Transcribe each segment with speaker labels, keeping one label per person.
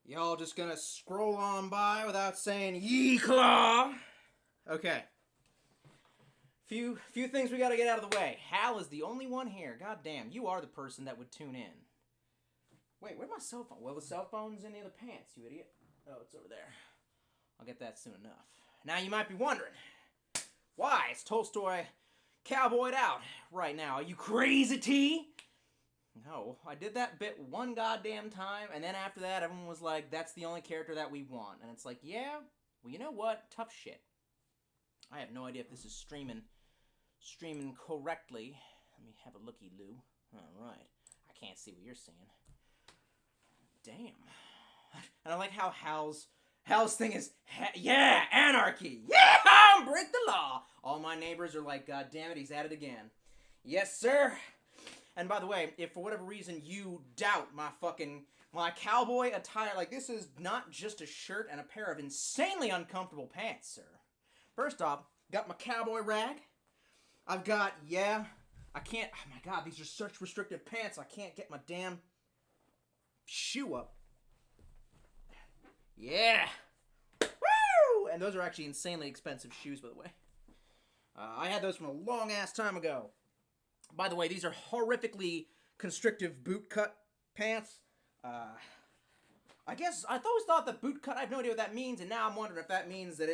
Speaker 1: Y'all just gonna scroll on by without saying Yehaaww? Okay. Few things we gotta get out of the way. Hal is the only one here. God damn, you are the person that would tune in. Wait, where's my cell phone? Well, the cell phone's in the other pants, you idiot. Oh, it's over there. I'll get that soon enough. Now you might be wondering, why is Tolstoy cowboyed out right now? Are you crazy, T? No, I did that bit one goddamn time, and then after that, everyone was like, that's the only character that we want. And it's like, yeah, well, you know what? Tough shit. I have no idea if this is streaming correctly. Let me have a looky-loo. All right. I can't see what you're seeing. Damn. And I like how Hal's thing is, yeah, anarchy. Yeah, break the law. All my neighbors are like, God damn it, he's at it again. Yes, sir. And by the way, if for whatever reason you doubt my cowboy attire, like this is not just a shirt and a pair of insanely uncomfortable pants, sir. First off, got my cowboy rag. I've got, I can't, oh my God, these are such restrictive pants, I can't get my damn shoe up. Yeah. Woo! And those are actually insanely expensive shoes, by the way. I had those from a long ass time ago. By the way, these are horrifically constrictive boot cut pants. I guess I always thought that boot cut, I have no idea what that means, and now I'm wondering if that means that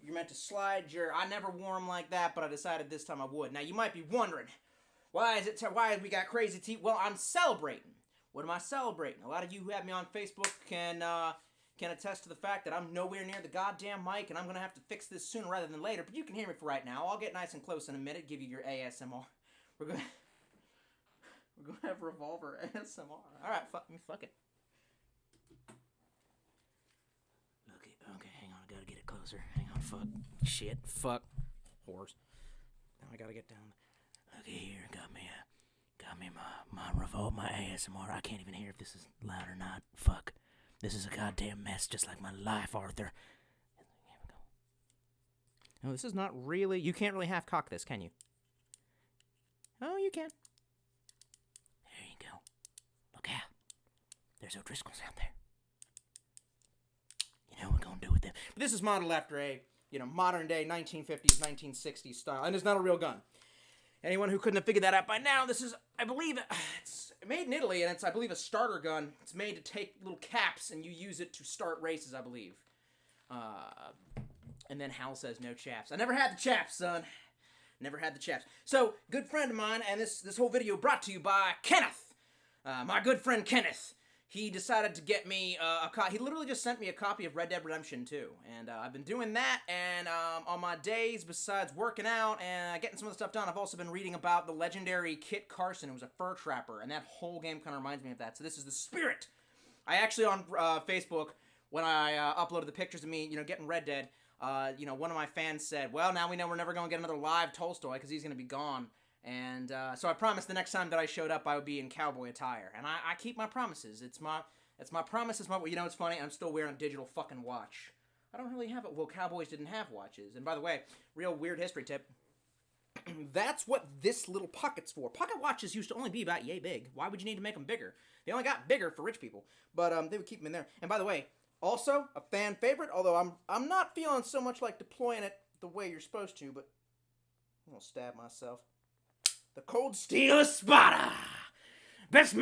Speaker 1: you're meant to slide I never wore them like that, but I decided this time I would. Now you might be wondering, why we got crazy teeth? Well, I'm celebrating. What am I celebrating? A lot of you who have me on Facebook can attest to the fact that I'm nowhere near the goddamn mic, and I'm gonna have to fix this sooner rather than later. But you can hear me for right now. I'll get nice and close in a minute. Give you your ASMR. We're gonna have Revolver ASMR. All right, fuck it. Okay, hang on. I gotta get it closer. Hang on. Fuck. Shit. Fuck. Horse. Now I gotta get down. Okay, here. Got me my ASMR. I can't even hear if this is loud or not. Fuck. This is a goddamn mess, just like my life, Arthur. Here we go. No, this is not really... You can't really half-cock this, can you? Oh, you can. There you go. Look out. There's O'Driscoll's out there. You know what we're going to do with them. But this is modeled after a, modern-day 1950s, 1960s style. And it's not a real gun. Anyone who couldn't have figured that out by now, this is, I believe, it's made in Italy, and it's, I believe, a starter gun. It's made to take little caps, and you use it to start races, I believe. And then Hal says, no chaps. I never had the chaps, son. Never had the chaps. So, good friend of mine, and this whole video brought to you by Kenneth. My good friend Kenneth. He decided to get me he literally just sent me a copy of Red Dead Redemption 2. And I've been doing that, and on my days, besides working out and getting some of the stuff done, I've also been reading about the legendary Kit Carson, who was a fur trapper, and that whole game kind of reminds me of that. So this is the spirit. I actually, on Facebook, when I uploaded the pictures of me, getting Red Dead, one of my fans said, well, now we know we're never going to get another live Tolstoy, because he's going to be gone. And so I promised the next time that I showed up I would be in cowboy attire, and I keep my promises. It's my promise. It's funny. I'm still wearing a digital fucking watch. I don't really have it. Well, cowboys didn't have watches. And by the way, real weird history tip. That's what this little pocket's for. Pocket watches used to only be about yay big. Why would you need to make them bigger? They only got bigger for rich people, but they would keep them in there. And by the way, also a fan favorite. Although I'm not feeling so much like deploying it the way you're supposed to, but I'm gonna stab myself. The Cold Steel Espada! Best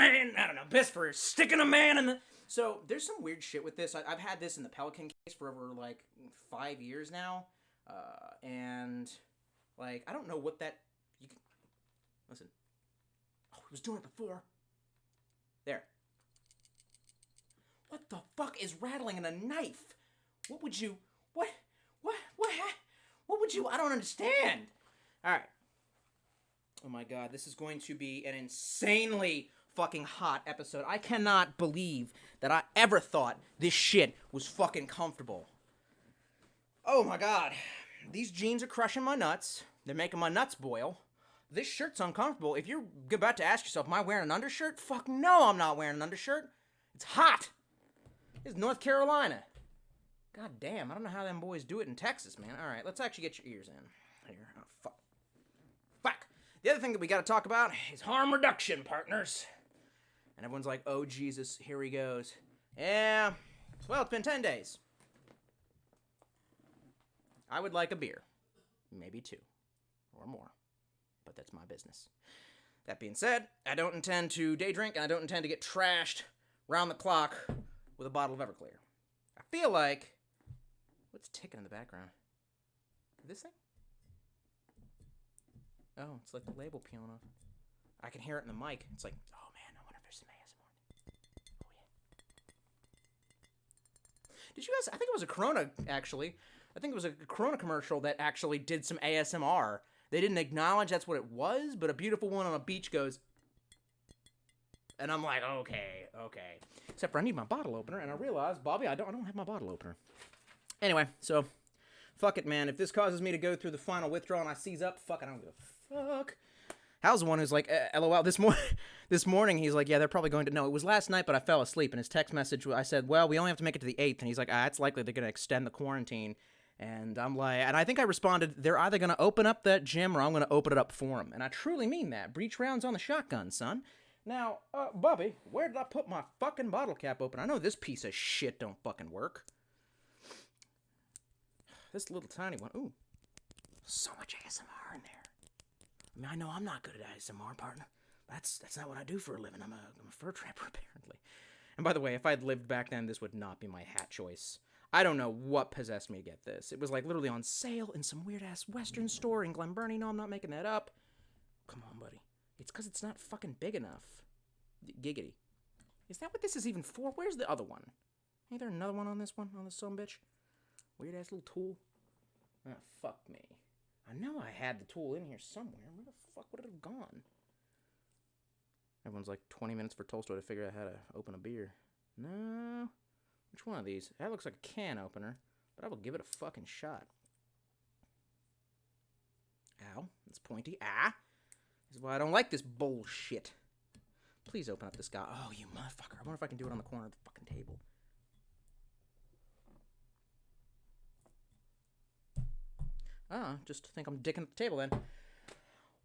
Speaker 1: for sticking a man in the... So, there's some weird shit with this. I've had this in the Pelican case for over, 5 years now. And, I don't know what that... Listen. Oh, I was doing it before. There. What the fuck is rattling in a knife? What would you... What would you... I don't understand. Alright. Oh my God, this is going to be an insanely fucking hot episode. I cannot believe that I ever thought this shit was fucking comfortable. Oh my God. These jeans are crushing my nuts. They're making my nuts boil. This shirt's uncomfortable. If you're about to ask yourself, am I wearing an undershirt? Fuck no, I'm not wearing an undershirt. It's hot. This is North Carolina. God damn, I don't know how them boys do it in Texas, man. All right, let's actually get your ears in. Here, oh, fuck. The other thing that we got to talk about is harm reduction, partners. And everyone's like, oh, Jesus, here he goes. Yeah. Well, it's been 10 days. I would like a beer. Maybe 2. Or more. But that's my business. That being said, I don't intend to day drink, and I don't intend to get trashed round the clock with a bottle of Everclear. I feel like... What's ticking in the background? This thing? Oh, it's like the label peeling off. I can hear it in the mic. It's like, oh man, I wonder if there's some ASMR. Oh yeah. Did you guys... I think it was a Corona, actually. I think it was a Corona commercial that actually did some ASMR. They didn't acknowledge that's what it was, but a beautiful one on a beach goes... And I'm like, okay. Except for I need my bottle opener, and I realized, Bobby, I don't have my bottle opener. Anyway, so, fuck it, man. If this causes me to go through the final withdrawal and I seize up, fuck, I don't give a fuck. Hal's the one who's like, LOL, this morning, he's like, yeah, they're probably going to... No, it was last night, but I fell asleep, and his text message, I said, well, we only have to make it to the 8th, and he's like, it's likely they're going to extend the quarantine. And I'm like, and I think I responded, they're either going to open up that gym or I'm going to open it up for them. And I truly mean that. Breach rounds on the shotgun, son. Now, Bobby, where did I put my fucking bottle cap opener? I know this piece of shit don't fucking work. This little tiny one. Ooh. So much ASMR in there. I mean, I know I'm not good at ASMR, partner. That's not what I do for a living. I'm a fur trapper, apparently. And by the way, if I'd lived back then, this would not be my hat choice. I don't know what possessed me to get this. It was like literally on sale in some weird-ass Western store in Glen Burnie. No, I'm not making that up. Come on, buddy. It's because it's not fucking big enough. Giggity. Is that what this is even for? Where's the other one? Ain't there another one on this sumbitch? Weird-ass little tool. Ah, fuck me. I know I had the tool in here somewhere. Where the fuck would it have gone? Everyone's like 20 minutes for Tolstoy to figure out how to open a beer. No. Which one of these? That looks like a can opener, but I will give it a fucking shot. Ow. It's pointy. Ah. This is why I don't like this bullshit. Please open up this guy. Oh, you motherfucker. I wonder if I can do it on the corner of the fucking table. Just think I'm dicking at the table then.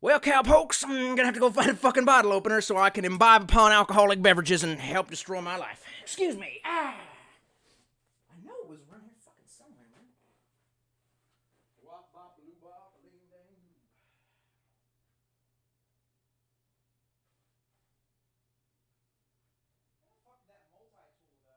Speaker 1: Well, cowpokes, I'm gonna have to go find a fucking bottle opener so I can imbibe upon alcoholic beverages and help destroy my life. Excuse me. Ah! I know it was around here fucking somewhere, man. Wop, bop, loo, bop, ling, dang. Where the fuck did that multi-tool go?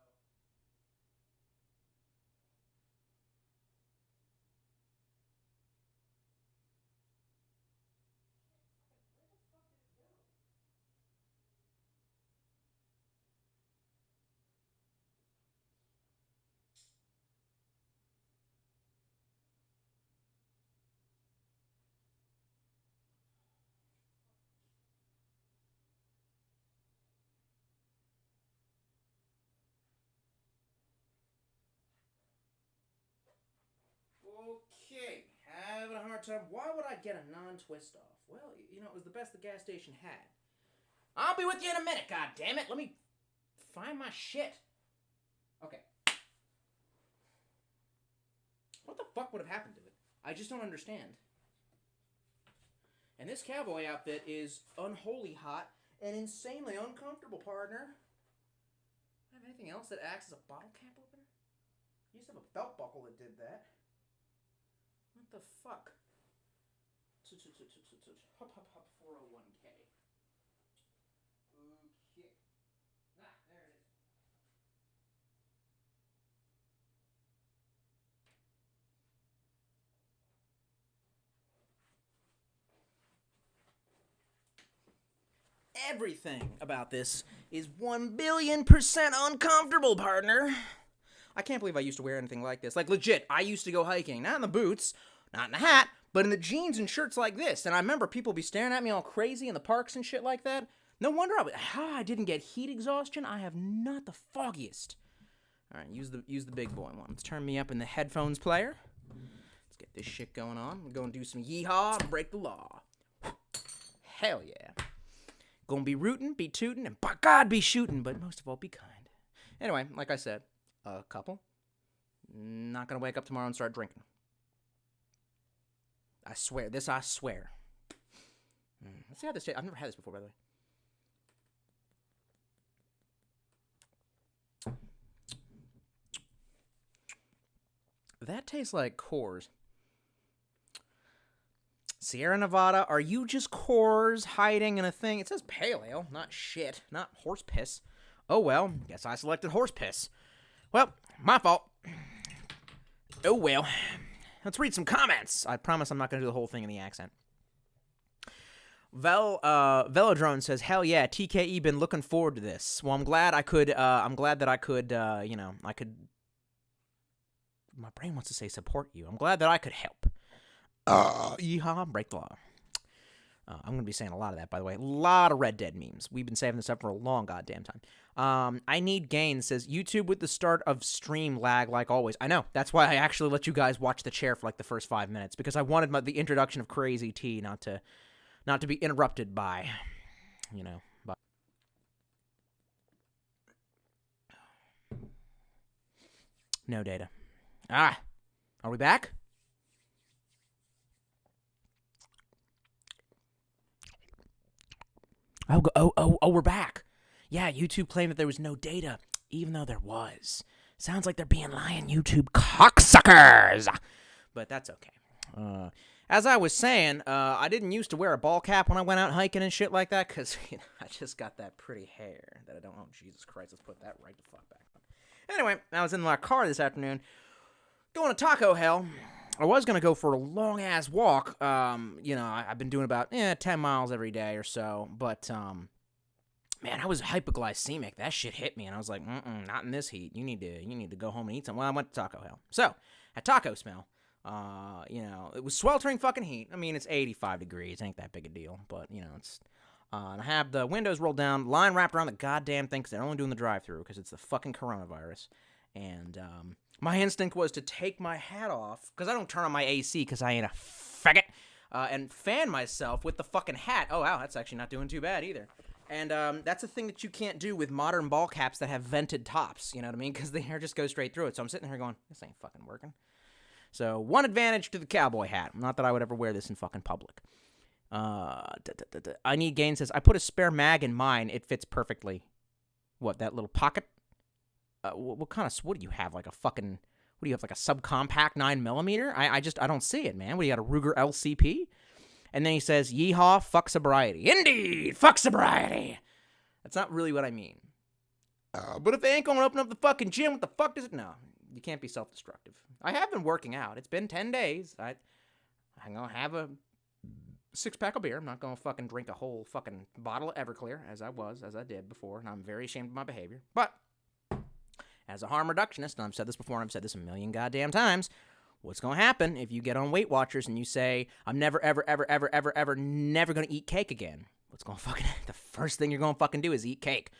Speaker 1: Okay, having a hard time. Why would I get a non-twist off? Well, you know, it was the best the gas station had. I'll be with you in a minute, god damn it. Let me find my shit. Okay. What the fuck would have happened to it? I just don't understand. And this cowboy outfit is unholy hot and insanely uncomfortable, partner. Do I have anything else that acts as a bottle cap opener? I used to have a belt buckle that did that. What the fuck? Hop, hop, hop, 401k. Okay. Ah, there it is. Everything about this is 1,000,000,000% uncomfortable, partner. I can't believe I used to wear anything like this. Like, legit, I used to go hiking. Not in the boots, not in the hat, but in the jeans and shirts like this. And I remember people be staring at me all crazy in the parks and shit like that. No wonder I didn't get heat exhaustion. I have not the foggiest. All right, use the big boy one. Let's turn me up in the headphones player. Let's get this shit going on. We're going to do some yeehaw and break the law. Hell yeah. Gonna be rootin', be tootin', and by God be shootin', but most of all, be kind. Anyway, like I said, a couple. Not gonna wake up tomorrow and start drinking. I swear. This I swear. Let's see how this tastes. I've never had this before, by the way. That tastes like Coors. Sierra Nevada, are you just Coors hiding in a thing? It says pale ale, not shit, not horse piss. Oh well, guess I selected horse piss. Well, my fault. Oh well. Let's read some comments. I promise I'm not going to do the whole thing in the accent. Velodrone says, "Hell yeah, TKE been looking forward to this." Well, I'm glad that I could. My brain wants to say support you. I'm glad that I could help. Yehaaww, break the law. I'm going to be saying a lot of that, by the way. A lot of Red Dead memes. We've been saving this up for a long goddamn time. I Need Gain says, YouTube with the start of stream lag like always. I know. That's why I actually let you guys watch the chair for like the first 5 minutes, because I wanted the introduction of Crazy T not to be interrupted by, by... No data. Are we back? Oh, we're back. Yeah, YouTube claimed that there was no data, even though there was. Sounds like they're being lying, YouTube cocksuckers. But that's okay. As I was saying, I didn't used to wear a ball cap when I went out hiking and shit like that, because I just got that pretty hair that I don't... Oh, Jesus Christ, let's put that right the fuck back on. Anyway, I was in my car this afternoon, going to Taco Hell. I was going to go for a long-ass walk. I've been doing about 10 miles every day or so. But, man, I was hypoglycemic. That shit hit me, and I was like, not in this heat. You need to go home and eat something. Well, I went to Taco Hell. So, at Taco Smell, it was sweltering fucking heat. I mean, it's 85 degrees. Ain't that big a deal. But, it's... and I have the windows rolled down, line wrapped around the goddamn thing, because they're only doing the drive-thru, because it's the fucking coronavirus. And, my instinct was to take my hat off, because I don't turn on my AC, because I ain't a faggot, and fan myself with the fucking hat. Oh, wow, that's actually not doing too bad either. And that's a thing that you can't do with modern ball caps that have vented tops, you know what I mean? Because the air just goes straight through it. So I'm sitting here going, this ain't fucking working. So one advantage to the cowboy hat. Not that I would ever wear this in fucking public. I Need Gain says, I put a spare mag in mine. It fits perfectly. What, that little pocket? What do you have? Like a fucking, what do you have? Like a subcompact 9mm? I don't see it, man. What do you got, a Ruger LCP? And then he says, yeehaw, fuck sobriety. Indeed, fuck sobriety. That's not really what I mean. But if they ain't gonna open up the fucking gym, what the fuck does it? No, you can't be self-destructive. I have been working out. It's been 10 days. I'm gonna have a 6-pack of beer. I'm not gonna fucking drink a whole fucking bottle of Everclear as I did before, and I'm very ashamed of my behavior. But as a harm reductionist, and I've said this before, and I've said this a million goddamn times, what's going to happen if you get on Weight Watchers and you say, I'm never, ever, ever, ever, ever, ever, never going to eat cake again? What's going to fucking... The first thing you're going to fucking do is eat cake.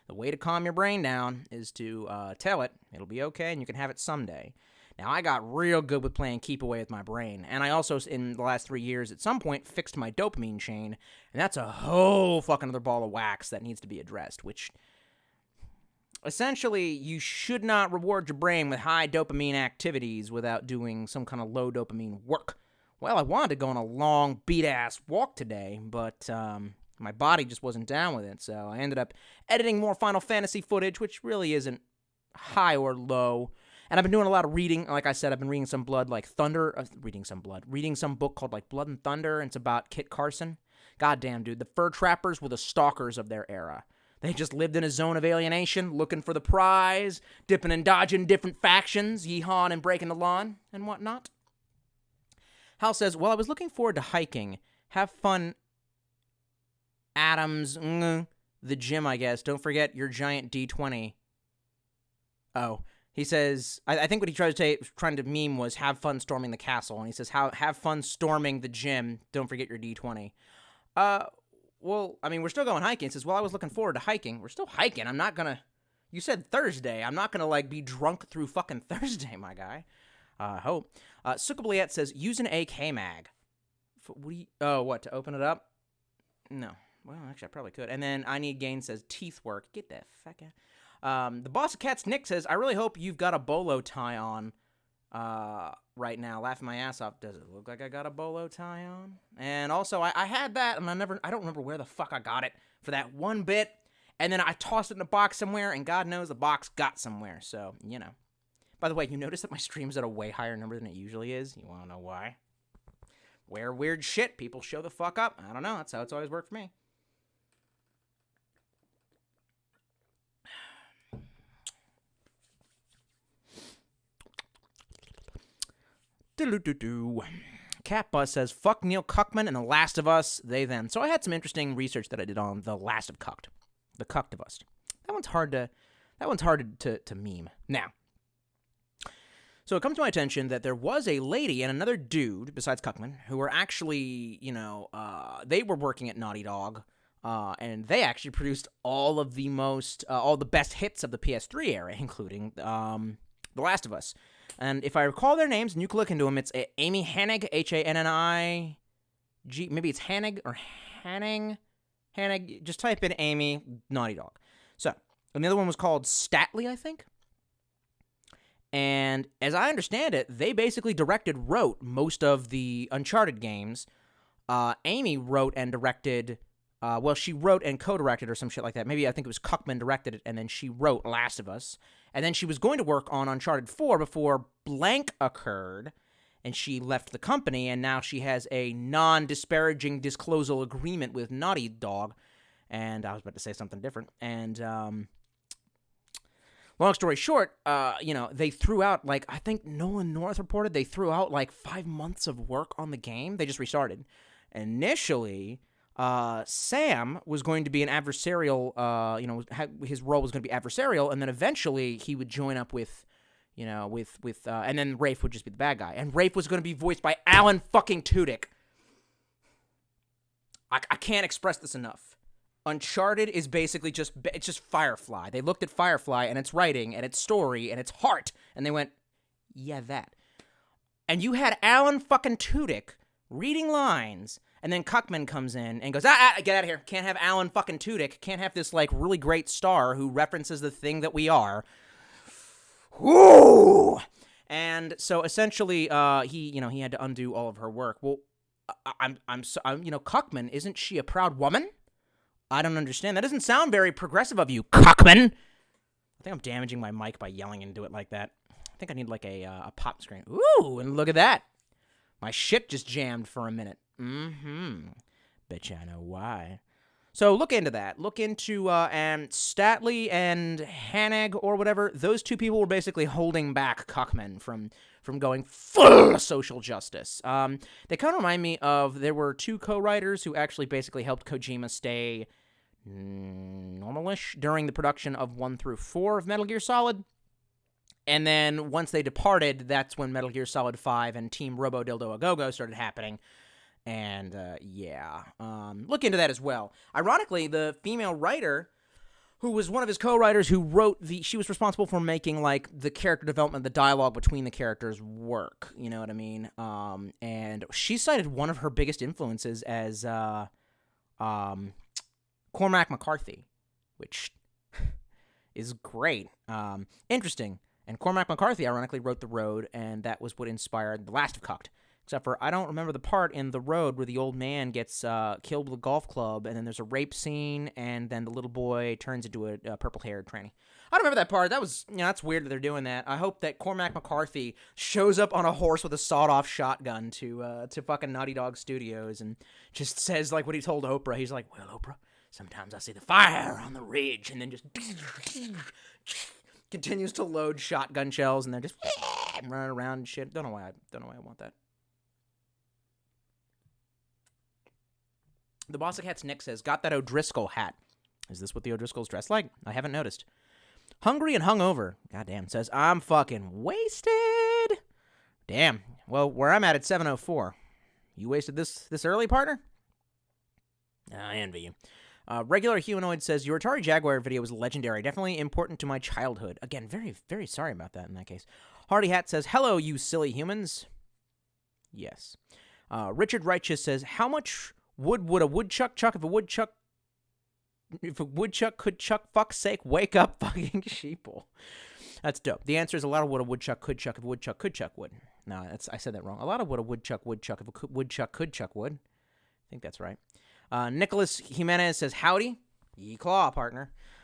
Speaker 1: The way to calm your brain down is to tell it it'll be okay and you can have it someday. Now, I got real good with playing keep away with my brain, and I also, in the last 3 years, at some point, fixed my dopamine chain, and that's a whole fucking other ball of wax that needs to be addressed, which... Essentially, you should not reward your brain with high dopamine activities without doing some kind of low dopamine work. Well, I wanted to go on a long, beat-ass walk today, but my body just wasn't down with it, so I ended up editing more Final Fantasy footage, which really isn't high or low. And I've been doing a lot of reading. Like I said, I've been reading some book called, like, Blood and Thunder, and it's about Kit Carson. Goddamn, dude, the fur trappers were the stalkers of their era. They just lived in a zone of alienation, looking for the prize, dipping and dodging different factions, yeehawing and breaking the lawn, and whatnot. Hal says, well, I was looking forward to hiking. Have fun, Adams. The gym, I guess. Don't forget your giant D20. Oh. He says, I think what he trying to meme was have fun storming the castle. And he says, have fun storming the gym. Don't forget your D20. Well, I mean, we're still going hiking. It says, well, I was looking forward to hiking. We're still hiking. I'm not gonna... You said Thursday. I'm not gonna, like, be drunk through fucking Thursday, my guy. Hope. Sukabliet says, use an AK mag. What, to open it up? No. Well, actually, I probably could. And then I Need Gain says, teeth work. Get that fuck out. The Boss of Cats Nick says, I really hope you've got a bolo tie on right now. Laughing my ass off. Does it look like I got a bolo tie on? And also, I had that, and I don't remember where the fuck I got it for that one bit, and then I tossed it in a box somewhere, and God knows the box got somewhere, so, By the way, you notice that my stream's at a way higher number than it usually is? You want to know why? Wear weird shit. People show the fuck up. I don't know. That's how it's always worked for me. Cat Buzz says, fuck Neil Cuckman and The Last of Us, they them. So I had some interesting research that I did on The Last of Cucked. The Cucked of Us. That one's hard to meme. Now, so it comes to my attention that there was a lady and another dude, besides Cuckman, who were actually, they were working at Naughty Dog, and they actually produced all the best hits of the PS3 era, including The Last of Us. And if I recall their names, and you can look into them, it's Amy Hennig, Hannig, maybe it's Hennig or Hanning. Hennig, just type in Amy, Naughty Dog. So, and the other one was called Statley, I think. And as I understand it, they basically wrote most of the Uncharted games. Amy wrote and directed, she wrote and co-directed or some shit like that. Maybe I think it was Cuckman directed it, and then she wrote Last of Us. And then she was going to work on Uncharted 4 before blank occurred, and she left the company, and now she has a non-disparaging disclosal agreement with Naughty Dog. And I was about to say something different. And, long story short, they threw out, I think Nolan North reported they threw out, 5 months of work on the game. They just restarted. Initially, Sam was going to be an adversarial, his role was going to be adversarial, and then eventually he would join up with, and then Rafe would just be the bad guy. And Rafe was going to be voiced by Alan fucking Tudyk. I can't express this enough. Uncharted is basically just Firefly. They looked at Firefly and its writing and its story and its heart, and they went, yeah, that. And you had Alan fucking Tudyk reading lines, and then Cuckman comes in and goes, get out of here. Can't have Alan fucking Tudyk. Can't have this, really great star who references the thing that we are. Woo! And so essentially, he had to undo all of her work. Well, Cuckman, isn't she a proud woman? I don't understand. That doesn't sound very progressive of you, Cuckman. I think I'm damaging my mic by yelling into it like that. I think I need a pop screen. Ooh, and look at that. My shit just jammed for a minute. Bet you I know why. So look into that. Look into Statley and Hannig or whatever. Those two people were basically holding back Cuckman from going full social justice. They kind of remind me of, there were two co-writers who actually basically helped Kojima stay normalish during the production of 1 through 4 of Metal Gear Solid. And then once they departed, that's when Metal Gear Solid 5 and Team Robo Dildo A Go-Go started happening. And, look into that as well. Ironically, the female writer, who was one of his co-writers who wrote she was responsible for making, the character development, the dialogue between the characters work, you know what I mean? And she cited one of her biggest influences as, Cormac McCarthy, which is great. Interesting. And Cormac McCarthy, ironically, wrote The Road, and that was what inspired The Last of Cucked. Except for, I don't remember the part in The Road where the old man gets killed with a golf club, and then there's a rape scene, and then the little boy turns into a purple-haired tranny. I don't remember that part. That was, that's weird that they're doing that. I hope that Cormac McCarthy shows up on a horse with a sawed-off shotgun to fucking Naughty Dog Studios and just says, what he told Oprah. He's like, well, Oprah, sometimes I see the fire on the ridge, and then just continues to load shotgun shells, and then just running around and shit. Don't know why I want that. The Boss of Cats Nick says, got that O'Driscoll hat. Is this what the O'Driscolls dress like? I haven't noticed. Hungry and hungover, goddamn, says, I'm fucking wasted. Damn. Well, where I'm at 7:04. You wasted this early, partner? I envy you. Regular Humanoid says, your Atari Jaguar video was legendary. Definitely important to my childhood. Again, very, very sorry about that in that case. Hardy Hat says, hello, you silly humans. Yes. Richard Righteous says, how much would a woodchuck chuck if a woodchuck could chuck, fuck's sake, wake up, fucking sheeple. That's dope. The answer is a lot of what a woodchuck could chuck if a woodchuck could chuck wood. No, I said that wrong. A lot of what a woodchuck would chuck if a woodchuck could chuck wood. I think that's right. Nicholas Jimenez says, howdy. Ye claw, partner.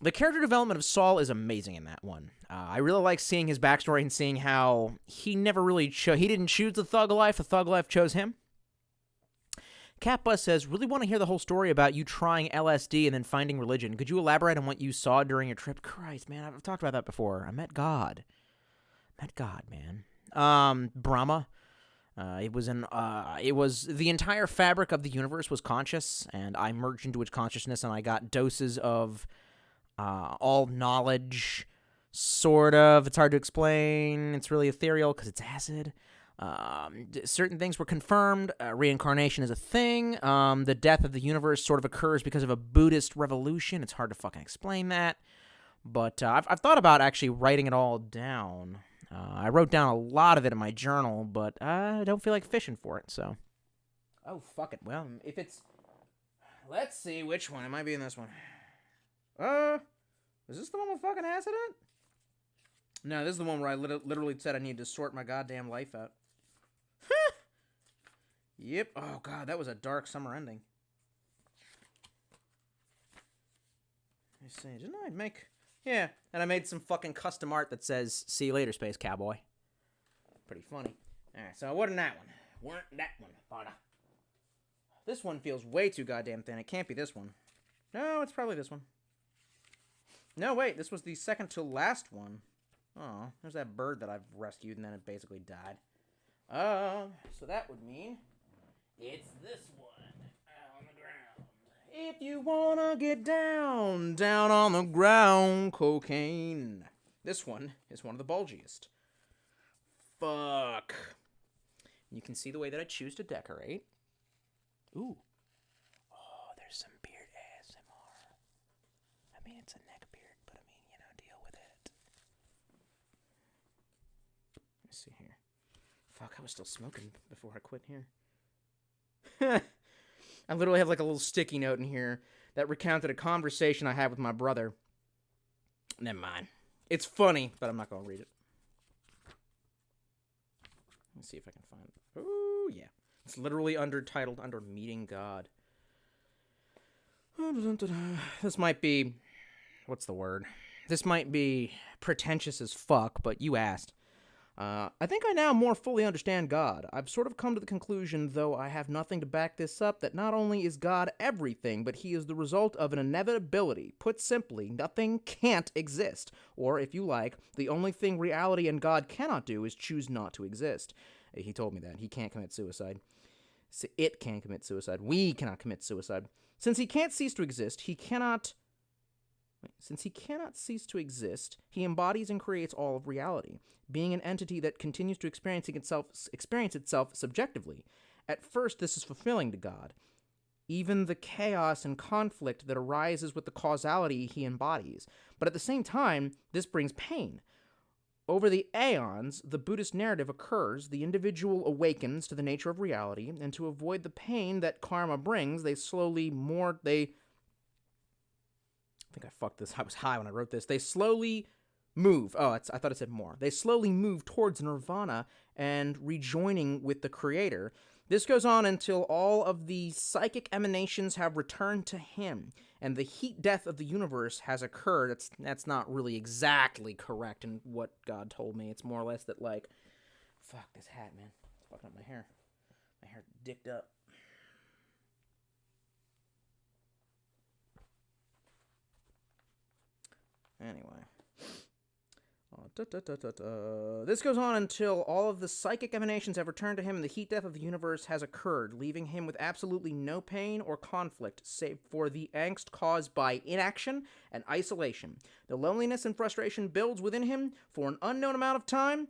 Speaker 1: The character development of Saul is amazing in that one. I really like seeing his backstory and seeing how he never really he didn't choose the thug life chose him. Catbus says, really want to hear the whole story about you trying LSD and then finding religion. Could you elaborate on what you saw during your trip? Christ, man, I've talked about that before. I met God. Man. Brahma. It was the entire fabric of the universe was conscious, and I merged into its consciousness, and I got doses of all knowledge, sort of. It's hard to explain. It's really ethereal because it's acid. Certain things were confirmed. Reincarnation is a thing. The death of the universe sort of occurs because of a Buddhist revolution. It's hard to fucking explain that. But I've thought about actually writing it all down. I wrote down a lot of it in my journal, but I don't feel like fishing for it, so. Oh, fuck it. Well, if it's... Let's see which one. It might be in this one. Is this the one with fucking acid in it? No, this is the one where I literally said I needed to sort my goddamn life out. Yep. Oh, God, that was a dark summer ending. Let me see. Didn't I make... Yeah, and I made some fucking custom art that says, see you later, Space Cowboy. Pretty funny. Alright, so what in that one? What that one, partner? This one feels way too goddamn thin. It can't be this one. No, it's probably this one. No, wait, this was the second to last one. Oh, there's that bird that I've rescued, and then it basically died. So that would mean it's this one on the ground. If you wanna get down on the ground, cocaine. This one is one of the bulgiest. Fuck. You can see the way that I choose to decorate. Ooh. Oh, there's some beard ASMR. I mean, it's a neck beard, but I mean, you know, deal with it. Let me see here. Fuck, I was still smoking before I quit here. I literally have like a little sticky note in here that recounted a conversation I had with my brother. Never mind. It's funny, but I'm not going to read it. Let's see if I can find it. Oh, yeah. It's literally titled under Meeting God. This might be... What's the word? This might be pretentious as fuck, but you asked. I think I now more fully understand God. I've sort of come to the conclusion, though I have nothing to back this up, that not only is God everything, but he is the result of an inevitability. Put simply, nothing can't exist. Or, if you like, the only thing reality and God cannot do is choose not to exist. He told me that. He can't commit suicide. It can't commit suicide. We cannot commit suicide. Since he can't cease to exist, Since he cannot cease to exist, he embodies and creates all of reality, being an entity that continues to experience itself subjectively. At first, this is fulfilling to God. Even the chaos and conflict that arises with the causality he embodies. But at the same time, this brings pain. Over the aeons, the Buddhist narrative occurs, the individual awakens to the nature of reality, and to avoid the pain that karma brings, I think I fucked this. I was high when I wrote this. They slowly move. I thought it said more. They slowly move towards nirvana and rejoining with the creator. This goes on until all of the psychic emanations have returned to him, and the heat death of the universe has occurred. That's not really exactly correct in what God told me. It's more or less that, like, fuck this hat, man. It's fucking up my hair. My hair dicked up. Anyway. This goes on until all of the psychic emanations have returned to him and the heat death of the universe has occurred, leaving him with absolutely no pain or conflict, save for the angst caused by inaction and isolation. The loneliness and frustration builds within him for an unknown amount of time,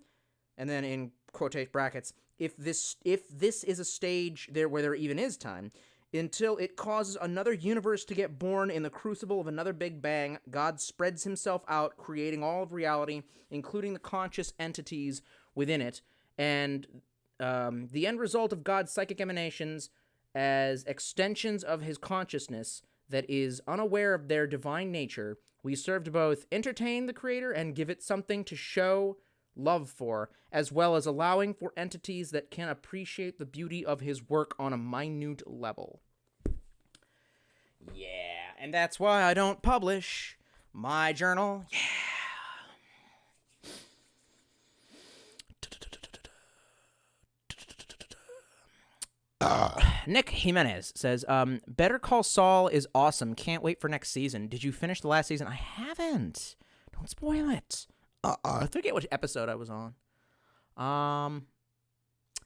Speaker 1: and then in quotation brackets, if this is a stage there where there even is time, until it causes another universe to get born in the crucible of another Big Bang. God spreads himself out, creating all of reality, including the conscious entities within it, and the end result of God's psychic emanations as extensions of his consciousness that is unaware of their divine nature. We serve to both entertain the creator and give it something to show love for, as well as allowing for entities that can appreciate the beauty of his work on a minute level. Yeah, and that's why I don't publish My journal. Yeah. Nick Jimenez says, Better Call Saul is awesome. Can't wait for next season. Did you finish the last season? I haven't. Don't spoil it. I forget which episode I was on.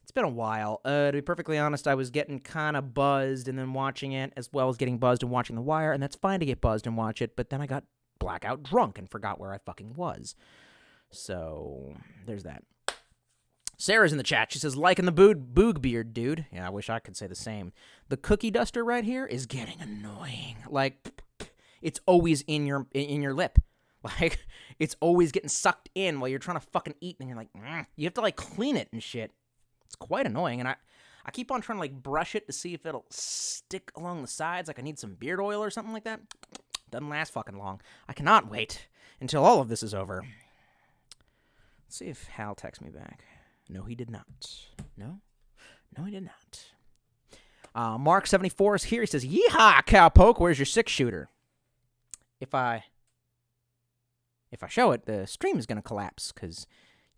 Speaker 1: It's been a while. To be perfectly honest, I was getting kind of buzzed and then watching it, as well as getting buzzed and watching The Wire, and that's fine to get buzzed and watch it, but then I got blackout drunk and forgot where I fucking was. So, there's that. Sarah's in the chat. She says, liking the boog beard, dude. Yeah, I wish I could say the same. The cookie duster right here is getting annoying. Like, it's always in your lip. Like, it's always getting sucked in while you're trying to fucking eat, and you're like, you have to, like, clean it and shit. It's quite annoying, and I keep on trying to, like, brush it to see if it'll stick along the sides, like I need some beard oil or something like that. Doesn't last fucking long. I cannot wait until all of this is over. Let's see if Hal texts me back. No, he did not. No, he did not. Mark74 is here. He says, yeehaw, cowpoke, where's your 6-shooter? If I show it, the stream is going to collapse, because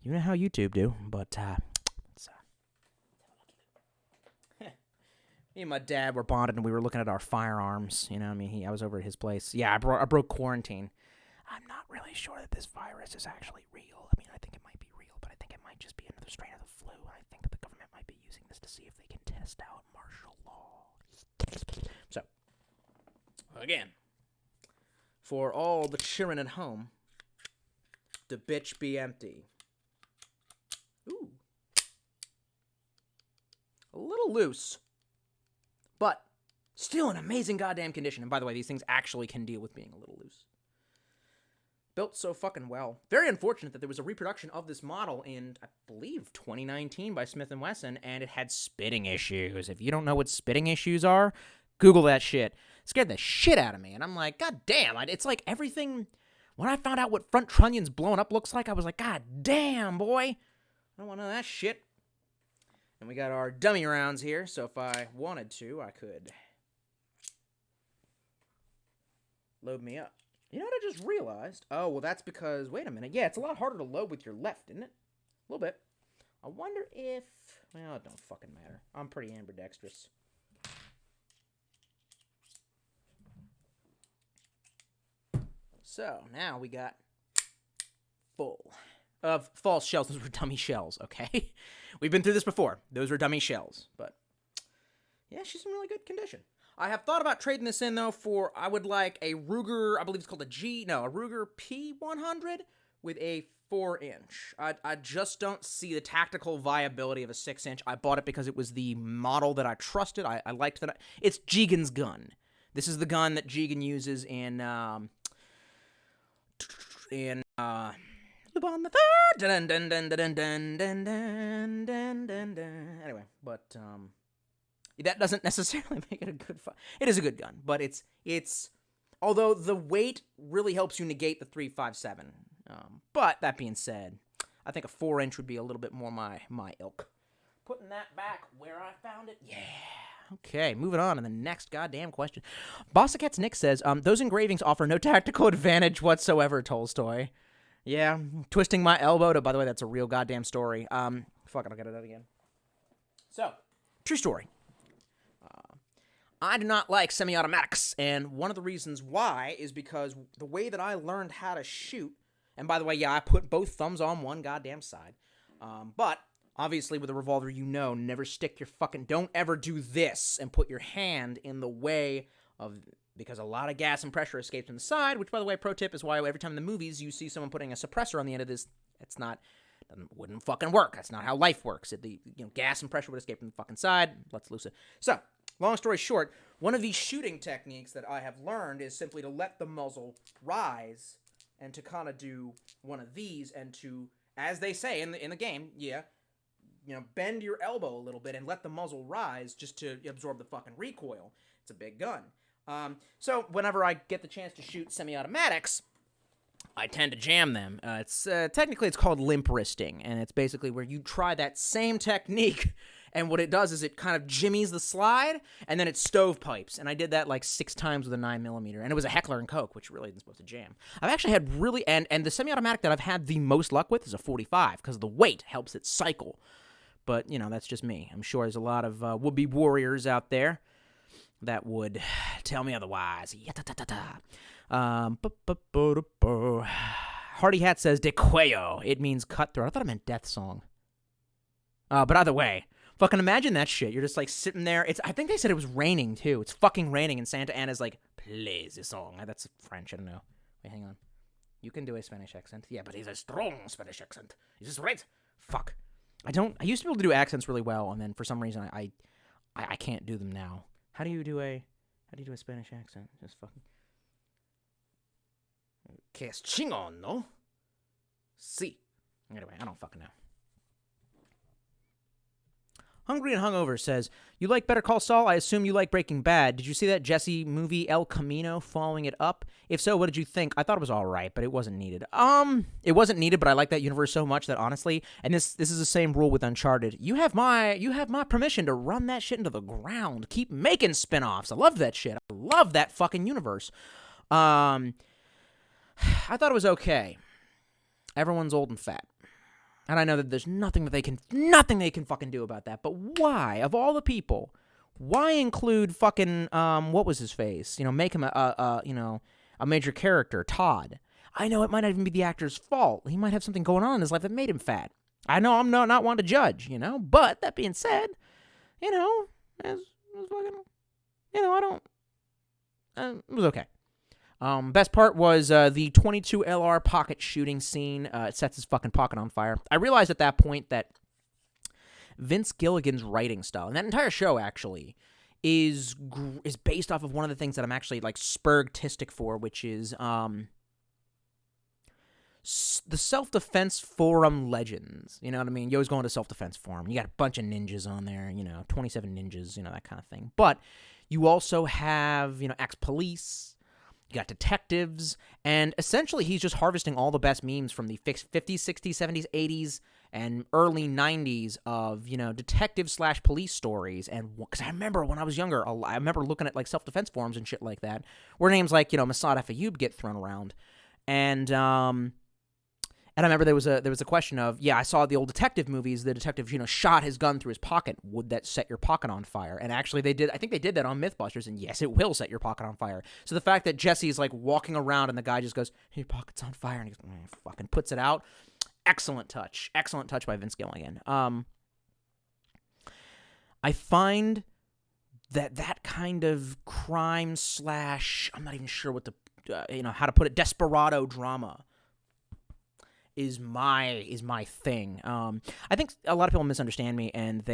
Speaker 1: you know how YouTube do, but, me and my dad were bonded, and we were looking at our firearms, you know, I mean, I was over at his place. Yeah, I broke quarantine. I'm not really sure that this virus is actually real. I mean, I think it might be real, but I think it might just be another strain of the flu, and I think that the government might be using this to see if they can test out martial law. So, again, for all the children at home, the bitch be empty. Ooh. A little loose, but still in amazing goddamn condition. And by the way, these things actually can deal with being a little loose. Built so fucking well. Very unfortunate that there was a reproduction of this model in, I believe, 2019 by Smith & Wesson, and it had spitting issues. If you don't know what spitting issues are, Google that shit. It scared the shit out of me, and I'm like, god damn, it's like everything. When I found out what front trunnions blowing up looks like, I was like, god damn, boy. I don't want none of that shit. And we got our dummy rounds here, so if I wanted to, I could load me up. You know what I just realized? Oh, well, that's because, wait a minute. Yeah, it's a lot harder to load with your left, isn't it? A little bit. I wonder if, well, it don't fucking matter. I'm pretty ambidextrous. So, now we got full of false shells. Those were dummy shells, okay? We've been through this before. Those were dummy shells, but yeah, she's in really good condition. I have thought about trading this in, though, for, I would like a Ruger, I believe it's called a Ruger P100 with a 4-inch. I just don't see the tactical viability of a 6-inch. I bought it because it was the model that I trusted. I liked that. It's Jigen's gun. This is the gun that Jigen uses in Loop on the Third. Dun, dun, dun, dun, dun, dun, dun, dun, dun, dun. Anyway, but that doesn't necessarily make it a good fight. It is a good gun, but it's although the weight really helps you negate the 357. But that being said, I think a 4-inch would be a little bit more my ilk. Putting that back where I found it. Yeah. Okay, moving on to the next goddamn question. Bossacats Nick says, those engravings offer no tactical advantage whatsoever, Tolstoy. Yeah, twisting my elbow to, by the way, that's a real goddamn story. Fuck it, I'll get it out again. So, true story. I do not like semi-automatics, and one of the reasons why is because the way that I learned how to shoot, and by the way, yeah, I put both thumbs on one goddamn side, but obviously with a revolver, you know, never stick your fucking, don't ever do this and put your hand in the way of, because a lot of gas and pressure escapes from the side, which, by the way, pro tip is why every time in the movies you see someone putting a suppressor on the end of this, it's not, wouldn't fucking work. That's not how life works. Gas and pressure would escape from the fucking side. Let's loose it. So, long story short, one of these shooting techniques that I have learned is simply to let the muzzle rise and to kind of do one of these and to, as they say in the game, bend your elbow a little bit and let the muzzle rise just to absorb the fucking recoil. It's a big gun. So whenever I get the chance to shoot semi-automatics, I tend to jam them. Technically it's called limp wristing, and it's basically where you try that same technique And what it does is it kind of jimmies the slide, and then it stovepipes. And I did that like 6 times with a 9mm, and it was a Heckler & Koch, which really isn't supposed to jam. I've actually had really, and the semi-automatic that I've had the most luck with is a 45, because the weight helps it cycle. But, you know, that's just me. I'm sure there's a lot of would-be warriors out there that would tell me otherwise. Hardy Hat says, De Cuello. It means cutthroat. I thought it meant death song. But either way, fucking imagine that shit. You're just like sitting there. I think they said it was raining too. It's fucking raining, and Santa Anna's like, play the song. That's French. I don't know. Wait, hang on. You can do a Spanish accent. Yeah, but he's a strong Spanish accent. Is this right? Fuck. I used to be able to do accents really well, and then for some reason I can't do them now. How do you do a Spanish accent? Just fucking. Que es chingón, no? Sí. Anyway, I don't fucking know. Hungry and Hungover says, you like Better Call Saul? I assume you like Breaking Bad. Did you see that Jesse movie El Camino following it up? If so, what did you think? I thought it was all right, but it wasn't needed. It wasn't needed, but I like that universe so much that honestly, and this is the same rule with Uncharted. You have my permission to run that shit into the ground. Keep making spin-offs. I love that shit. I love that fucking universe. I thought it was okay. Everyone's old and fat. And I know that there's nothing they can fucking do about that. But why, of all the people, why include fucking what was his face? You know, make him a major character, Todd. I know it might not even be the actor's fault. He might have something going on in his life that made him fat. I know I'm not one to judge, you know. But that being said, you know, as fucking, you know, I don't. It was okay. Best part was the 22 LR pocket shooting scene. It sets his fucking pocket on fire. I realized at that point that Vince Gilligan's writing style, and that entire show actually, is based off of one of the things that I'm actually like spurgtistic for, which is the self-defense forum legends. You know what I mean? You always go into self-defense forum. You got a bunch of ninjas on there, you know, 27 ninjas, you know, that kind of thing. But you also have, you know, ex-police. You got detectives, and essentially he's just harvesting all the best memes from the 50s, 60s, 70s, 80s, and early 90s of, you know, detective/police stories. And because I remember when I was younger, I remember looking at like self-defense forums and shit like that, where names like, you know, Mossad Ayoub get thrown around, and I remember there was a question of, yeah, I saw the old detective movies. The detective, you know, shot his gun through his pocket. Would that set your pocket on fire? And actually, I think they did that on Mythbusters. And yes, it will set your pocket on fire. So the fact that Jesse's like walking around and the guy just goes, "Hey, your pocket's on fire," and he goes, fucking puts it out. Excellent touch by Vince Gilligan. I find that kind of crime / I'm not even sure what how to put it, desperado drama is my thing. I think a lot of people misunderstand me, and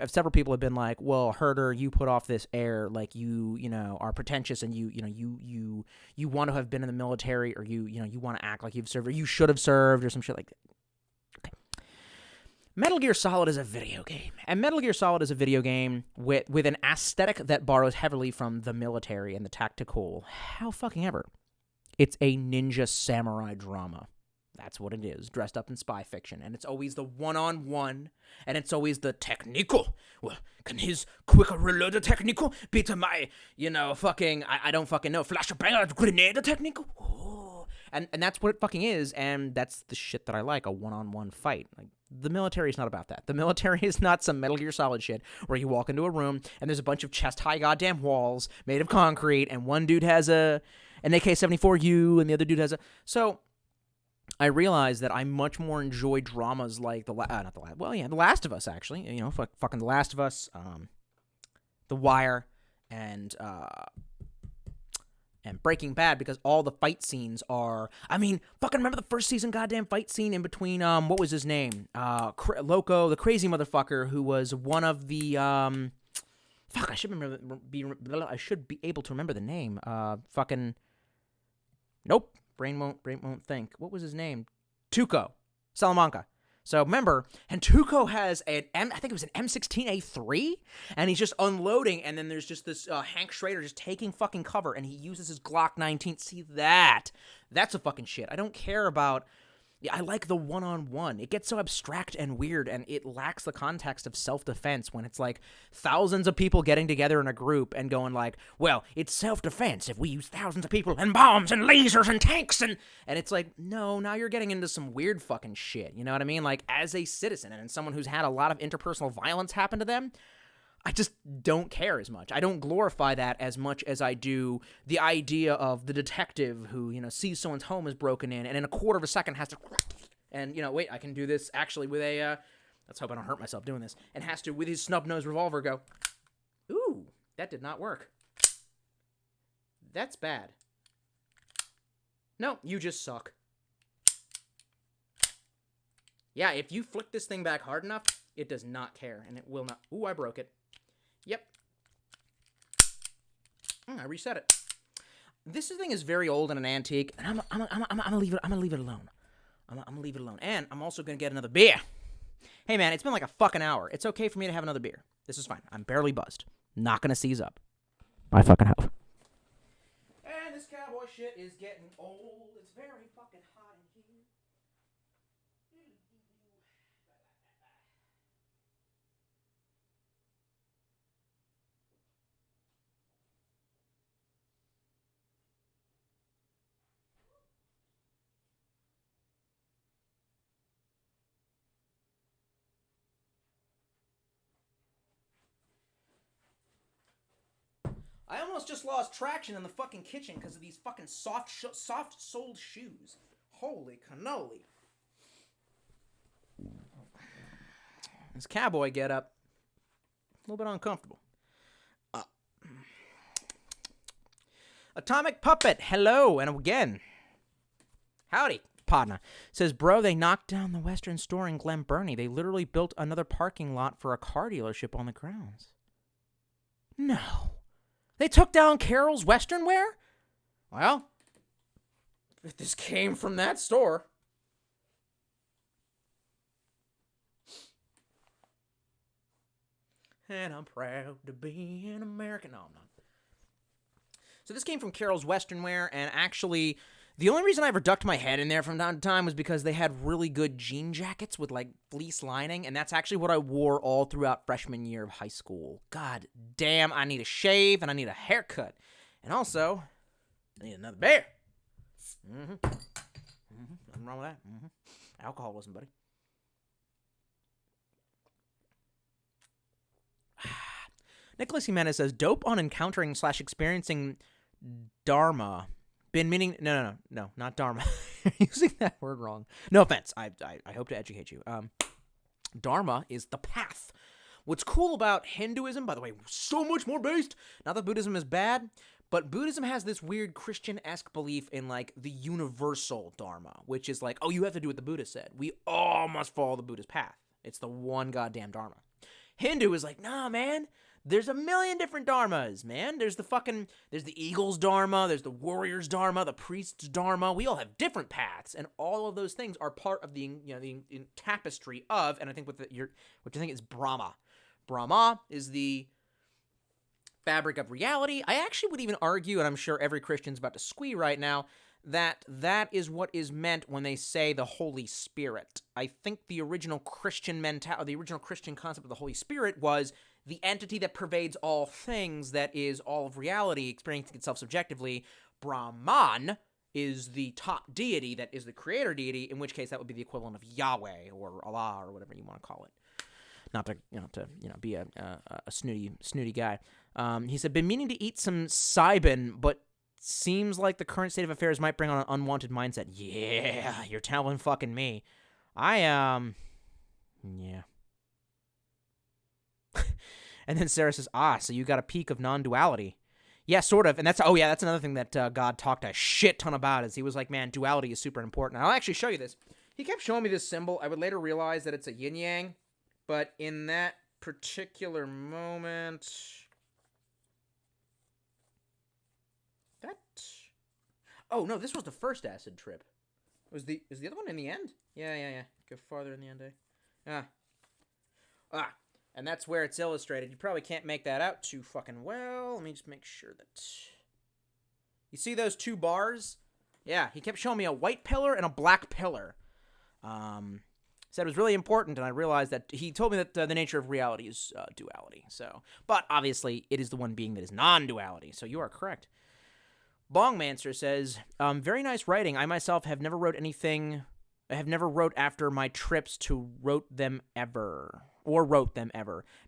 Speaker 1: several people have been like, well, Herder, you put off this air like you are pretentious, and you want to have been in the military, or you want to act like you've served, or you should have served, or some shit like that. Okay. Metal Gear Solid is a video game, and Metal Gear Solid is a video game with an aesthetic that borrows heavily from the military and the tactical. How fucking ever. It's a ninja samurai drama. That's what it is, dressed up in spy fiction. And it's always the one-on-one, and it's always the technical. Well, can his quick reload technical beat my, I don't fucking know, flashbang grenade technical? Oh. And that's what it fucking is, and that's the shit that I like, a one-on-one fight. Like, the military is not about that. The military is not some Metal Gear Solid shit where you walk into a room, and there's a bunch of chest-high goddamn walls made of concrete, and one dude has an AK-74U, and the other dude has a... So... I realized that I much more enjoy dramas like The Last of Us, actually. You know, fucking The Last of Us, The Wire, and Breaking Bad, because all the fight scenes are... I mean, fucking remember the first season goddamn fight scene in between, what was his name? Loco, the crazy motherfucker, who was one of the, Fuck, I should be able to remember the name. Fucking... Nope. Brain won't think. What was his name? Tuco. Salamanca. So remember, and Tuco has I think it was an M16A3, and he's just unloading, and then there's just this Hank Schrader just taking fucking cover, and he uses his Glock 19. See that? That's a fucking shit. I don't care about Yeah, I like the one-on-one. It gets so abstract and weird, and it lacks the context of self-defense when it's like thousands of people getting together in a group and going like, well, it's self-defense if we use thousands of people and bombs and lasers and tanks and it's like, no, now you're getting into some weird fucking shit. You know what I mean? Like, as a citizen and someone who's had a lot of interpersonal violence happen to them, I just don't care as much. I don't glorify that as much as I do the idea of the detective who, you know, sees someone's home is broken in and in a quarter of a second has to, and, you know, wait, I can do this actually with a, let's hope I don't hurt myself doing this, and has to, with his snub-nosed revolver, go, ooh, that did not work. That's bad. No, you just suck. Yeah, if you flick this thing back hard enough, it does not care, and it will not. Ooh, I broke it. Yep. I reset it. This thing is very old and an antique, and I'm gonna leave it. I'm gonna leave it alone. I'm gonna leave it alone, and I'm also gonna get another beer. Hey man, it's been like a fucking hour. It's okay for me to have another beer. This is fine. I'm barely buzzed. Not gonna seize up. I fucking hope. And this cowboy shit is getting old. It's very fucking hot in here. I almost just lost traction in the fucking kitchen because of these fucking soft-soled shoes. Holy cannoli. This cowboy getup, a little bit uncomfortable. Atomic Puppet, hello, and again. Howdy, partner. Says, bro, they knocked down the Western store in Glen Burnie. They literally built another parking lot for a car dealership on the grounds. No. They took down Carol's Western Wear? Well, if this came from that store. And I'm proud to be an American. No, I'm not. So this came from Carol's Western Wear, and actually, the only reason I ever ducked my head in there from time to time was because they had really good jean jackets with, like, fleece lining, and that's actually what I wore all throughout freshman year of high school. God damn, I need a shave, and I need a haircut. And also, I need another beer. Nothing wrong with that. Alcoholism, buddy. Nicholas Jimenez says, dope on encountering / experiencing Dharma. Been meaning... No, not Dharma. You're using that word wrong. No offense. I hope to educate you. Dharma is the path. What's cool about Hinduism, by the way, so much more based. Not that Buddhism is bad, but Buddhism has this weird Christian-esque belief in, like, the universal Dharma, which is like, oh, you have to do what the Buddha said. We all must follow the Buddha's path. It's the one goddamn Dharma. Hindu is like, nah, man. There's a million different dharmas, man. There's the eagle's dharma, there's the warrior's dharma, the priest's dharma. We all have different paths, and all of those things are part of the tapestry of, and I think what you think is Brahma. Brahma is the fabric of reality. I actually would even argue, and I'm sure every Christian's about to squee right now, that is what is meant when they say the Holy Spirit. I think the original Christian the original Christian concept of the Holy Spirit was the entity that pervades all things, that is all of reality, experiencing itself subjectively. Brahman is the top deity, that is the creator deity, in which case that would be the equivalent of Yahweh or Allah or whatever you want to call it. Not to be a snooty guy. He said, been meaning to eat some Cybin, but seems like the current state of affairs might bring on an unwanted mindset. Yeah, you're telling fucking me. Yeah. And then Sarah says, so you got a peak of non-duality. Yeah, sort of. And that's another thing that God talked a shit ton about, is he was like, man, duality is super important. And I'll actually show you this. He kept showing me this symbol. I would later realize that it's a yin-yang, but in that particular moment... Oh, no, this was the first acid trip. Is the other one in the end? Yeah. Go farther in the end, eh? And that's where it's illustrated. You probably can't make that out too fucking well. Let me just make sure that... You see those two bars? Yeah, he kept showing me a white pillar and a black pillar. Said it was really important, and I realized that he told me that the nature of reality is duality. So, but obviously, it is the one being that is non-duality. So you are correct. Bongmancer says, very nice writing. I myself have never wrote anything. I have never wrote after my trips to wrote them ever.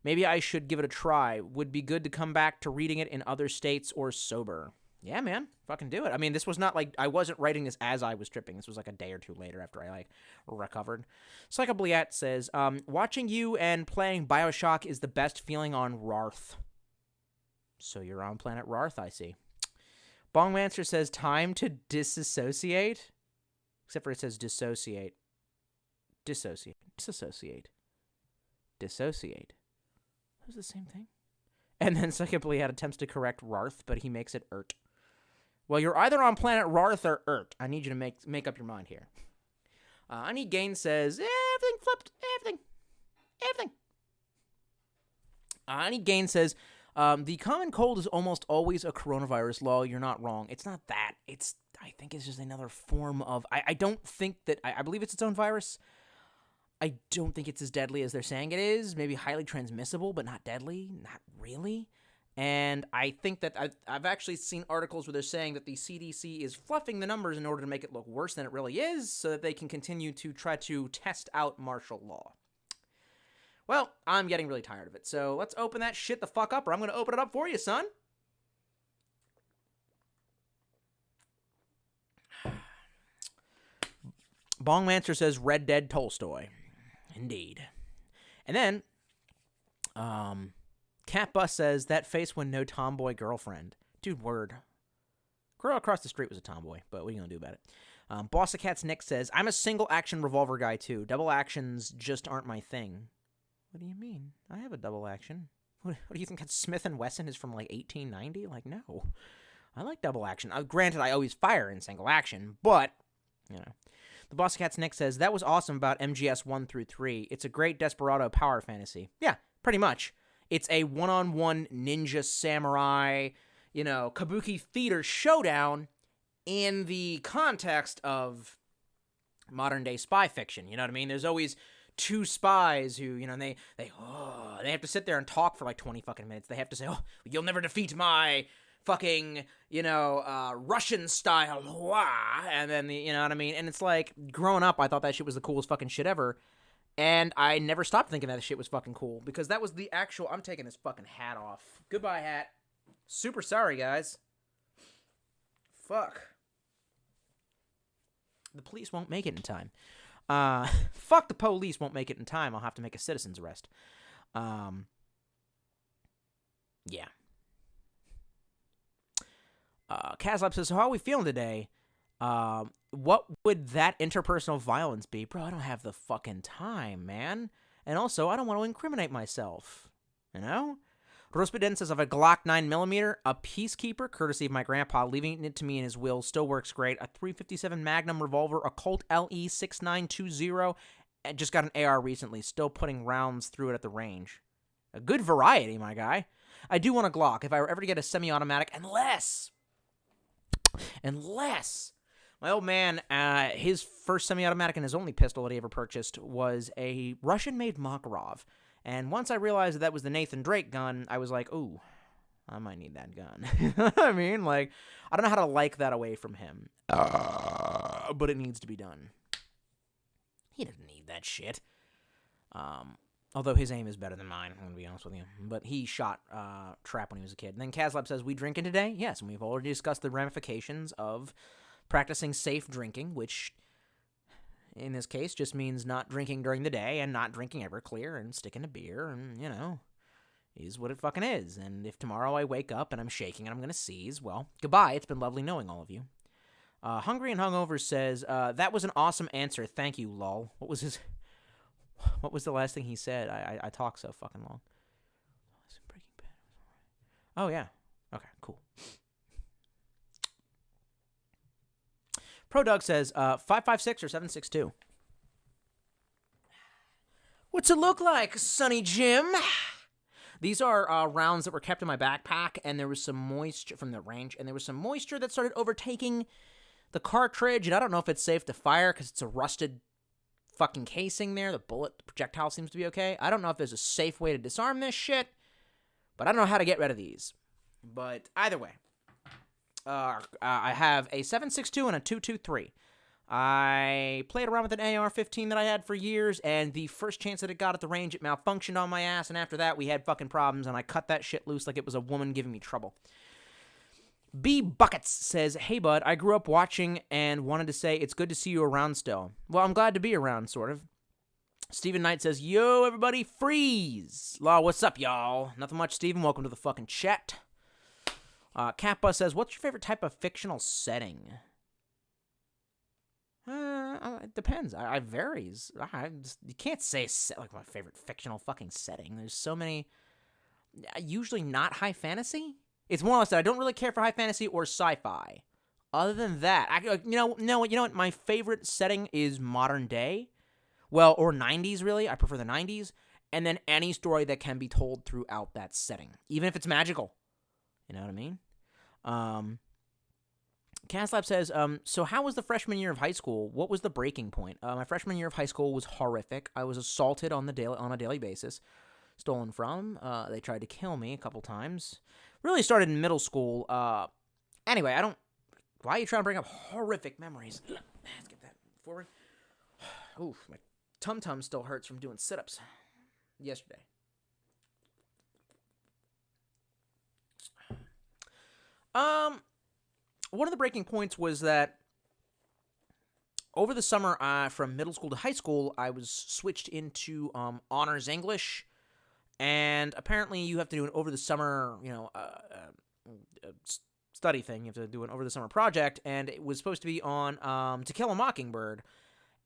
Speaker 1: Maybe I should give it a try. Would be good to come back to reading it in other states or sober. Yeah, man. Fucking do it. I mean, this was not like, I wasn't writing this as I was tripping. This was like a day or two later after I, like, recovered. Psychobliat says, watching you and playing Bioshock is the best feeling on Rarth. So you're on planet Rarth, I see. Bongmancer says, time to disassociate? Except for it says dissociate. Dissociate. That was the same thing. And then Psychobliat attempts to correct Rarth, but he makes it Ert. Well, you're either on planet Rarth or Ert. I need you to make up your mind here. I Need Gain says, everything flipped. Everything. I Need Gain says, the common cold is almost always a coronavirus. Lol, you're not wrong. It's not that. I think it's just another form of, I don't think that, I believe it's its own virus. I don't think it's as deadly as they're saying it is. Maybe highly transmissible, but not deadly. Not really. And I think that I've actually seen articles where they're saying that the CDC is fluffing the numbers in order to make it look worse than it really is so that they can continue to try to test out martial law. Well, I'm getting really tired of it, so let's open that shit the fuck up, or I'm going to open it up for you, son. Bongmancer says Red Dead Tolstoy. Indeed. And then, Cat Bus says, that face when no tomboy girlfriend. Dude, word. Girl across the street was a tomboy, but what are you going to do about it? Boss of Cats Nick says, I'm a single action revolver guy too. Double actions just aren't my thing. What do you mean? I have a double action. What do you think? That Smith & Wesson is from like 1890? Like, no. I like double action. Granted, I always fire in single action, but, you know. The Boss of Cats Nick says, that was awesome about MGS 1 through 3. It's a great Desperado power fantasy. Yeah, pretty much. It's a one-on-one ninja samurai, you know, kabuki theater showdown in the context of modern-day spy fiction. You know what I mean? There's always two spies who, you know, they have to sit there and talk for like 20 fucking minutes. They have to say, oh, you'll never defeat my fucking, you know, Russian style, and then, you know what I mean? And it's like, growing up, I thought that shit was the coolest fucking shit ever, and I never stopped thinking that shit was fucking cool, because that was the actual, I'm taking this fucking hat off. Goodbye, hat. Super sorry, guys. Fuck. The police won't make it in time. Fuck the police won't make it in time. I'll have to make a citizen's arrest. Yeah. Kazlab says, so how are we feeling today? What would that interpersonal violence be? Bro, I don't have the fucking time, man. And also, I don't want to incriminate myself. You know? Rospiden says, I have a Glock 9mm, a Peacekeeper, courtesy of my grandpa, leaving it to me in his will, still works great. A .357 Magnum revolver, a Colt LE 6920, and just got an AR recently, still putting rounds through it at the range. A good variety, my guy. I do want a Glock if I were ever to get a semi-automatic, unless my old man, his first semi-automatic and his only pistol that he ever purchased was a Russian-made Makarov. And once I realized that was the Nathan Drake gun, I was like, ooh, I might need that gun. You know what I mean? Like, I don't know how to like that away from him. But it needs to be done. He doesn't need that shit. Although his aim is better than mine, I'm going to be honest with you. But he shot Trap when he was a kid. And then Kazlab says, we drinking today? Yes, and we've already discussed the ramifications of practicing safe drinking, which in this case just means not drinking during the day and not drinking Everclear and sticking to beer and, you know, is what it fucking is. And if tomorrow I wake up and I'm shaking and I'm going to seize, well, goodbye. It's been lovely knowing all of you. Hungry and Hungover says, that was an awesome answer. Thank you, lol. What was the last thing he said? I talk so fucking long. Oh, yeah. Okay, cool. Pro Doug says, 556 or 762? What's it look like, Sonny Jim? These are rounds that were kept in my backpack, and there was some moisture from the range, and there was some moisture that started overtaking the cartridge, and I don't know if it's safe to fire because it's a rusted fucking casing there. The projectile seems to be okay. I don't know if there's a safe way to disarm this shit, but I don't know how to get rid of these. But either way, I have a 7.62 and a 2.23. I played around with an AR-15 that I had for years, and the first chance that it got at the range, it malfunctioned on my ass, and after that, we had fucking problems, and I cut that shit loose like it was a woman giving me trouble. B. Buckets says, hey, bud, I grew up watching and wanted to say it's good to see you around still. Well, I'm glad to be around, sort of. Stephen Knight says, yo, everybody, freeze. Law, what's up, y'all? Nothing much, Stephen. Welcome to the fucking chat. Catbus says, what's your favorite type of fictional setting? It depends. I varies. You can't say like my favorite fictional fucking setting. There's so many. Usually not high fantasy. It's more or less that I don't really care for high fantasy or sci-fi. Other than that, you know what? My favorite setting is modern day. Well, or 90s really. I prefer the 90s. And then any story that can be told throughout that setting, even if it's magical. You know what I mean? Caslab says, so how was the freshman year of high school? What was the breaking point? My freshman year of high school was horrific. I was assaulted on a daily basis. Stolen from. They tried to kill me a couple times. Really started in middle school. Anyway, why are you trying to bring up horrific memories? Let's get that forward. Oof, my tum-tum still hurts from doing sit-ups yesterday. One of the breaking points was that over the summer, from middle school to high school, I was switched into honors English, and apparently you have to do an over the summer, study thing. You have to do an over the summer project, and it was supposed to be on To Kill a Mockingbird,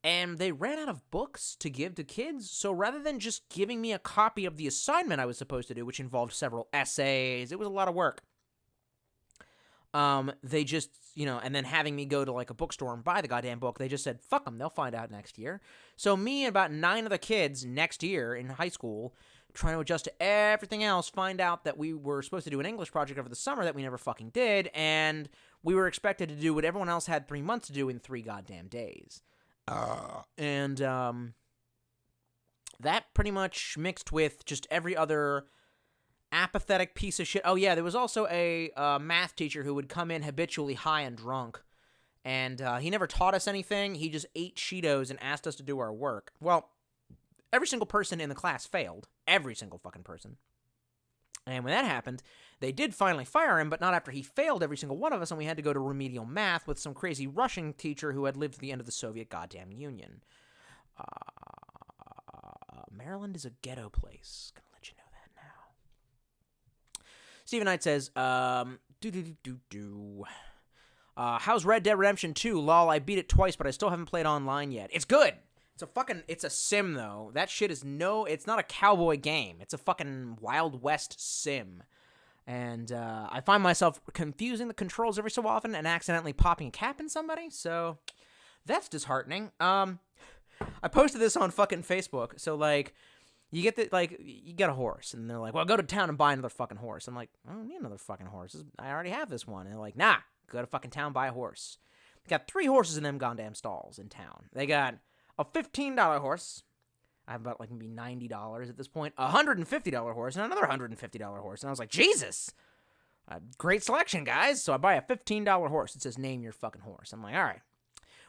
Speaker 1: and they ran out of books to give to kids, so rather than just giving me a copy of the assignment I was supposed to do, which involved several essays, it was a lot of work. They just, and then having me go to like a bookstore and buy the goddamn book, they just said, fuck them, they'll find out next year. So me and about 9 other kids next year in high school, trying to adjust to everything else, find out that we were supposed to do an English project over the summer that we never fucking did, and we were expected to do what everyone else had 3 months to do in 3 goddamn days. And that pretty much mixed with just every other apathetic piece of shit. Oh, yeah, there was also a math teacher who would come in habitually high and drunk, and he never taught us anything. He just ate Cheetos and asked us to do our work. Well, every single person in the class failed. Every single fucking person. And when that happened, they did finally fire him, but not after he failed every single one of us, and we had to go to remedial math with some crazy Russian teacher who had lived to the end of the Soviet goddamn Union. Maryland is a ghetto place. Gonna let you know that now. Stephen Knight says, how's Red Dead Redemption 2? Lol, I beat it twice, but I still haven't played online yet. It's good! It's a sim, though. That shit is it's not a cowboy game. It's a fucking Wild West sim. And, I find myself confusing the controls every so often and accidentally popping a cap in somebody, so that's disheartening. I posted this on fucking Facebook, so, you get a horse, and they're like, well, go to town and buy another fucking horse. I'm like, I don't need another fucking horse. I already have this one. And they're like, nah, go to fucking town, buy a horse. They got 3 horses in them goddamn stalls in town. They got a $15 horse. I have about maybe $90 at this point. A $150 horse and another $150 horse. And I was like, Jesus! Great selection, guys. So I buy a $15 horse. It says, name your fucking horse. I'm like, all right.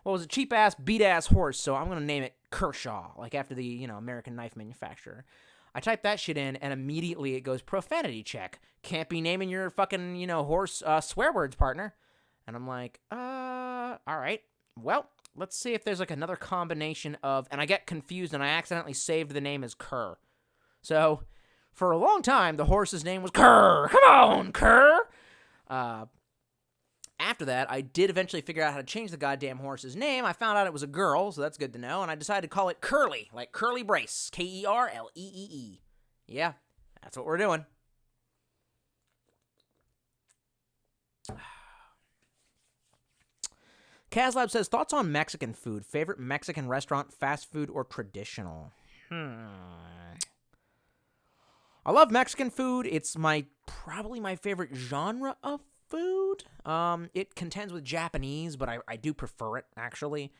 Speaker 1: Well, it was a cheap-ass, beat-ass horse, so I'm going to name it Kershaw, after the, American knife manufacturer. I type that shit in, and immediately it goes, profanity check. Can't be naming your fucking, horse swear words, partner. And I'm like, all right. Well, let's see if there's, another combination of... And I get confused, and I accidentally saved the name as Kerr. So, for a long time, the horse's name was Kerr. Come on, Kerr! After that, I did eventually figure out how to change the goddamn horse's name. I found out it was a girl, so that's good to know, and I decided to call it Curly, like Curly Brace. Kerlee. Yeah, that's what we're doing. Kazlab says, thoughts on Mexican food? Favorite Mexican restaurant, fast food, or traditional? I love Mexican food. It's probably my favorite genre of food. It contends with Japanese, but I do prefer it, actually.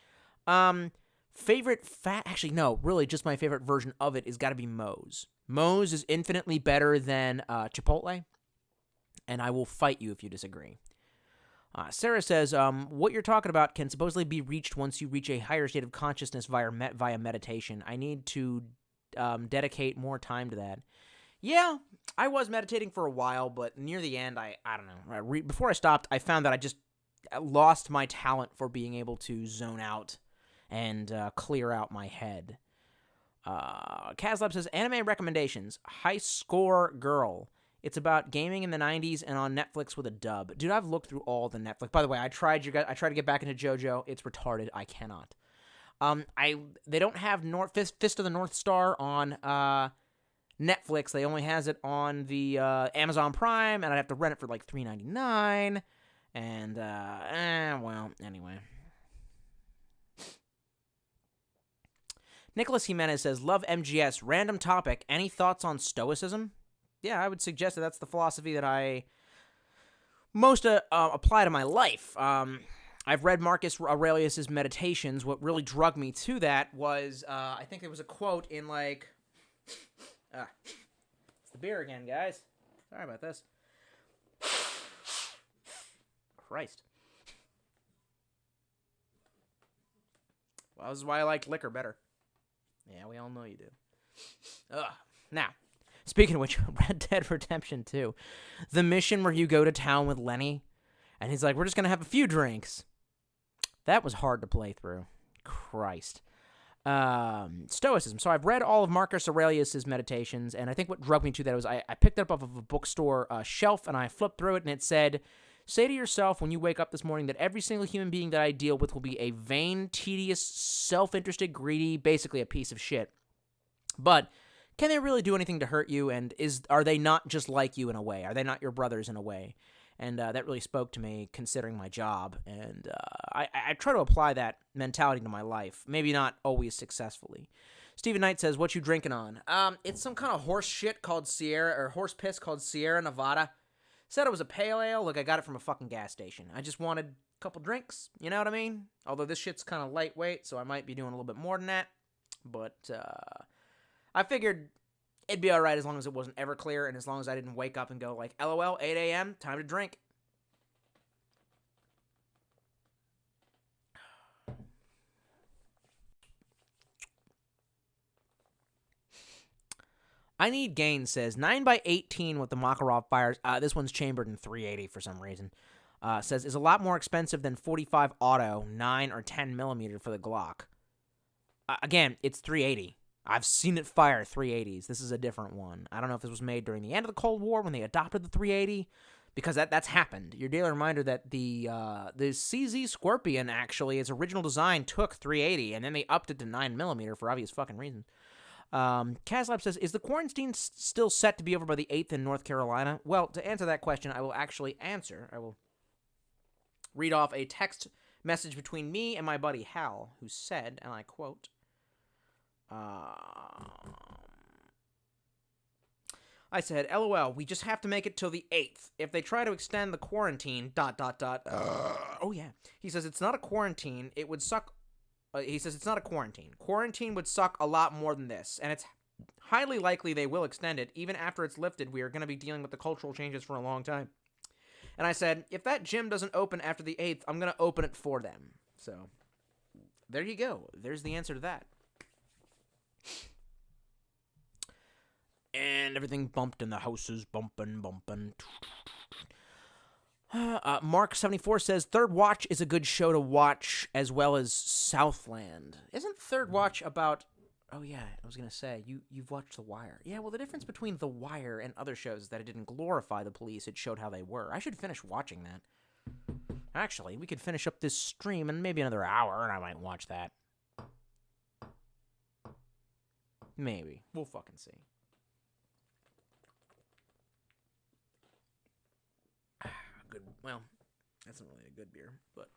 Speaker 1: Actually, no, really, just my favorite version of it is got to be Moe's. Moe's is infinitely better than Chipotle, and I will fight you if you disagree. Sarah says, what you're talking about can supposedly be reached once you reach a higher state of consciousness via meditation. I need to dedicate more time to that. Yeah, I was meditating for a while, but near the end, I don't know. Before I stopped, I found that I just lost my talent for being able to zone out and clear out my head. Kazlab says, anime recommendations. High Score Girl. It's about gaming in the 90s and on Netflix with a dub. Dude, I've looked through all the Netflix. By the way, I tried to get back into JoJo. It's retarded. I cannot. They don't have Fist of the North Star on Netflix. They only has it on the Amazon Prime, and I'd have to rent it for like $3.99. And well, anyway. Nicholas Jimenez says, love MGS. Random topic. Any thoughts on Stoicism? Yeah, I would suggest that's the philosophy that I most apply to my life. I've read Marcus Aurelius' Meditations. What really drug me to that was, I think there was a quote in like... it's the beer again, guys. Sorry about this. Christ. Well, this is why I like liquor better. Yeah, we all know you do. Now, speaking of which, Red Dead Redemption 2. The mission where you go to town with Lenny, and he's like, we're just going to have a few drinks. That was hard to play through. Christ. Stoicism. So I've read all of Marcus Aurelius' Meditations, and I think what drug me to that was I picked it up off of a bookstore shelf, and I flipped through it, and it said, say to yourself when you wake up this morning that every single human being that I deal with will be a vain, tedious, self-interested, greedy, basically a piece of shit. But can they really do anything to hurt you, and are they not just like you in a way? Are they not your brothers in a way? And that really spoke to me, considering my job, and I try to apply that mentality to my life, maybe not always successfully. Stephen Knight says, what you drinking on? It's some kind of horse shit called Sierra, or horse piss called Sierra Nevada. Said it was a pale ale. Look, I got it from a fucking gas station. I just wanted a couple drinks, you know what I mean? Although this shit's kind of lightweight, so I might be doing a little bit more than that. But I figured it'd be all right as long as it wasn't Everclear and as long as I didn't wake up and go like, LOL, 8 a.m., time to drink. I Need Gain says, 9x18 with the Makarov fires. This one's chambered in 380 for some reason. Says, is a lot more expensive than 45 auto, 9 or 10 millimeter for the Glock. Again, it's 380. I've seen it fire 380s. This is a different one. I don't know if this was made during the end of the Cold War when they adopted the 380, because that's happened. Your daily reminder that the CZ Scorpion, actually, its original design took 380, and then they upped it to 9 millimeter for obvious fucking reasons. Kazlab says, is the quarantine still set to be over by the 8th in North Carolina? Well, to answer that question, I will actually answer. I will read off a text message between me and my buddy Hal, who said, and I quote, I said, LOL, we just have to make it till the 8th. If they try to extend the quarantine, ... Oh, yeah. He says, it's not a quarantine. It would suck. He says, it's not a quarantine. Quarantine would suck a lot more than this, and it's highly likely they will extend it. Even after it's lifted, we are going to be dealing with the cultural changes for a long time. And I said, if that gym doesn't open after the 8th, I'm going to open it for them. So, there you go. There's the answer to that. And everything bumped in the houses, bumping. Mark74 says, Third Watch is a good show to watch, as well as Southland. Isn't Third Watch about... Oh, yeah, I was going to say, you've watched The Wire. Yeah, well, the difference between The Wire and other shows is that it didn't glorify the police, it showed how they were. I should finish watching that. Actually, we could finish up this stream in maybe another hour, and I might watch that. Maybe. We'll fucking see. Good. Well, that's not really a good beer, but...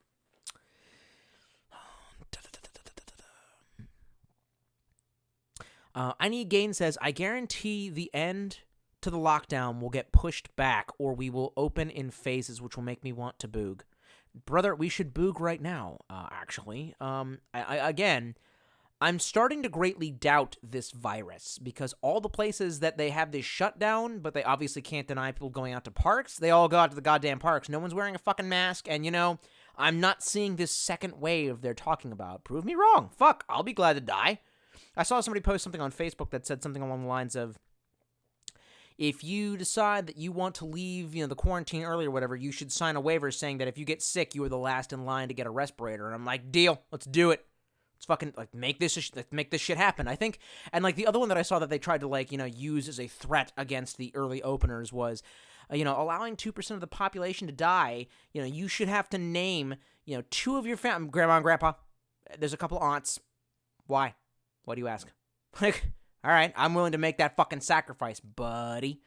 Speaker 1: I Need Gain says, I guarantee the end to the lockdown will get pushed back, or we will open in phases, which will make me want to boog. Brother, we should boog right now, actually. Again, I'm starting to greatly doubt this virus because all the places that they have this shutdown, but they obviously can't deny people going out to parks, they all go out to the goddamn parks. No one's wearing a fucking mask, and I'm not seeing this second wave they're talking about. Prove me wrong. Fuck, I'll be glad to die. I saw somebody post something on Facebook that said something along the lines of, if you decide that you want to leave, the quarantine early or whatever, you should sign a waiver saying that if you get sick, you are the last in line to get a respirator. And I'm like, deal, let's do it. Let's fucking make this shit happen. I think, and the other one that I saw that they tried to use as a threat against the early openers was, allowing 2% of the population to die. You should have to name 2 of your family, grandma and grandpa. There's a couple aunts. Why? What do you ask? All right, I'm willing to make that fucking sacrifice, buddy.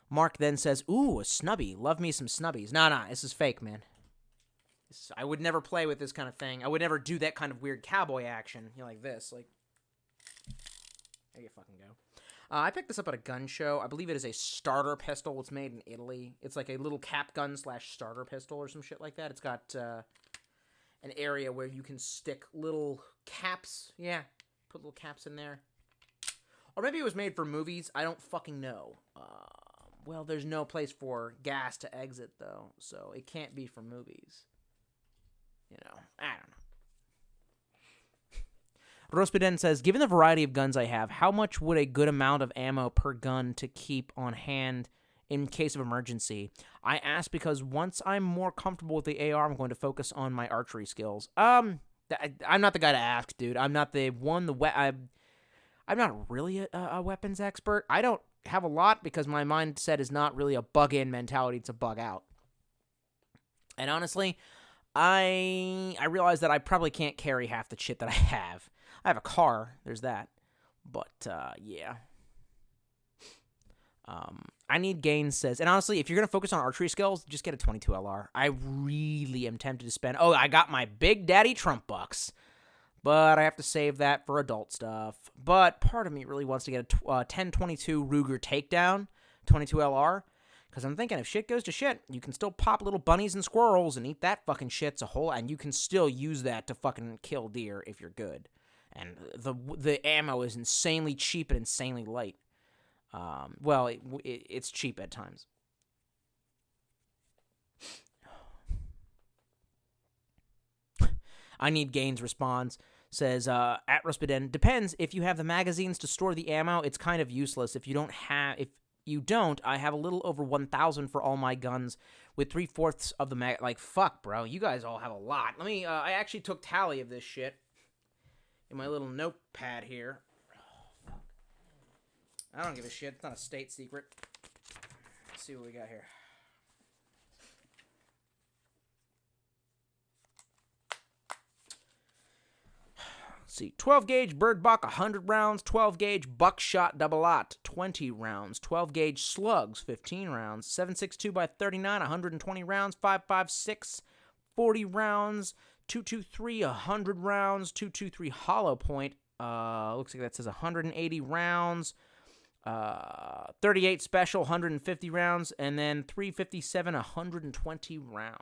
Speaker 1: Mark then says, "Ooh, a snubby. Love me some snubbies." Nah, this is fake, man. I would never play with this kind of thing. I would never do that kind of weird cowboy action, like this. There you fucking go. I picked this up at a gun show. I believe it is a starter pistol. It's made in Italy. It's like a little cap gun / starter pistol or some shit like that. It's got an area where you can stick little caps. Yeah, put little caps in there. Or maybe it was made for movies. I don't fucking know. Well, there's no place for gas to exit, though, so it can't be for movies. I don't know. Rospiden says, given the variety of guns I have, how much would a good amount of ammo per gun to keep on hand in case of emergency? I ask because once I'm more comfortable with the AR, I'm going to focus on my archery skills. I'm not the guy to ask, dude. I'm not the one. I'm not really a weapons expert. I don't have a lot because my mindset is not really a bug-in mentality. It's a bug-out. And honestly, I realize that I probably can't carry half the shit that I have. I have a car. There's that. But, yeah. I Need Gains says, and honestly, if you're going to focus on archery skills, just get a 22 LR. I really am tempted to spend, I got my Big Daddy Trump bucks, but I have to save that for adult stuff. But part of me really wants to get a 1022 Ruger Takedown, 22 LR, because I'm thinking if shit goes to shit, you can still pop little bunnies and squirrels and eat that fucking shit and you can still use that to fucking kill deer if you're good. And the ammo is insanely cheap and insanely light. Well, it's cheap at times. I Need Gains responds, says, at Ruspiden, depends. If you have the magazines to store the ammo, it's kind of useless. If you don't, I have a little over 1,000 for all my guns with 3/4 of the fuck, bro. You guys all have a lot. I actually took tally of this shit in my little notepad here. I don't give a shit. It's not a state secret. Let's see what we got here. Let's see. 12-gauge Birdbach, 100 rounds. 12-gauge Buckshot Double-Aught, 20 rounds. 12-gauge Slugs, 15 rounds. 7.62 by 39, 120 rounds. 5.56, 40 rounds. 223, 100 rounds. 223 Hollow Point. Looks like that says 180 rounds. 38 Special, 150 rounds, and then 357, 120 rounds.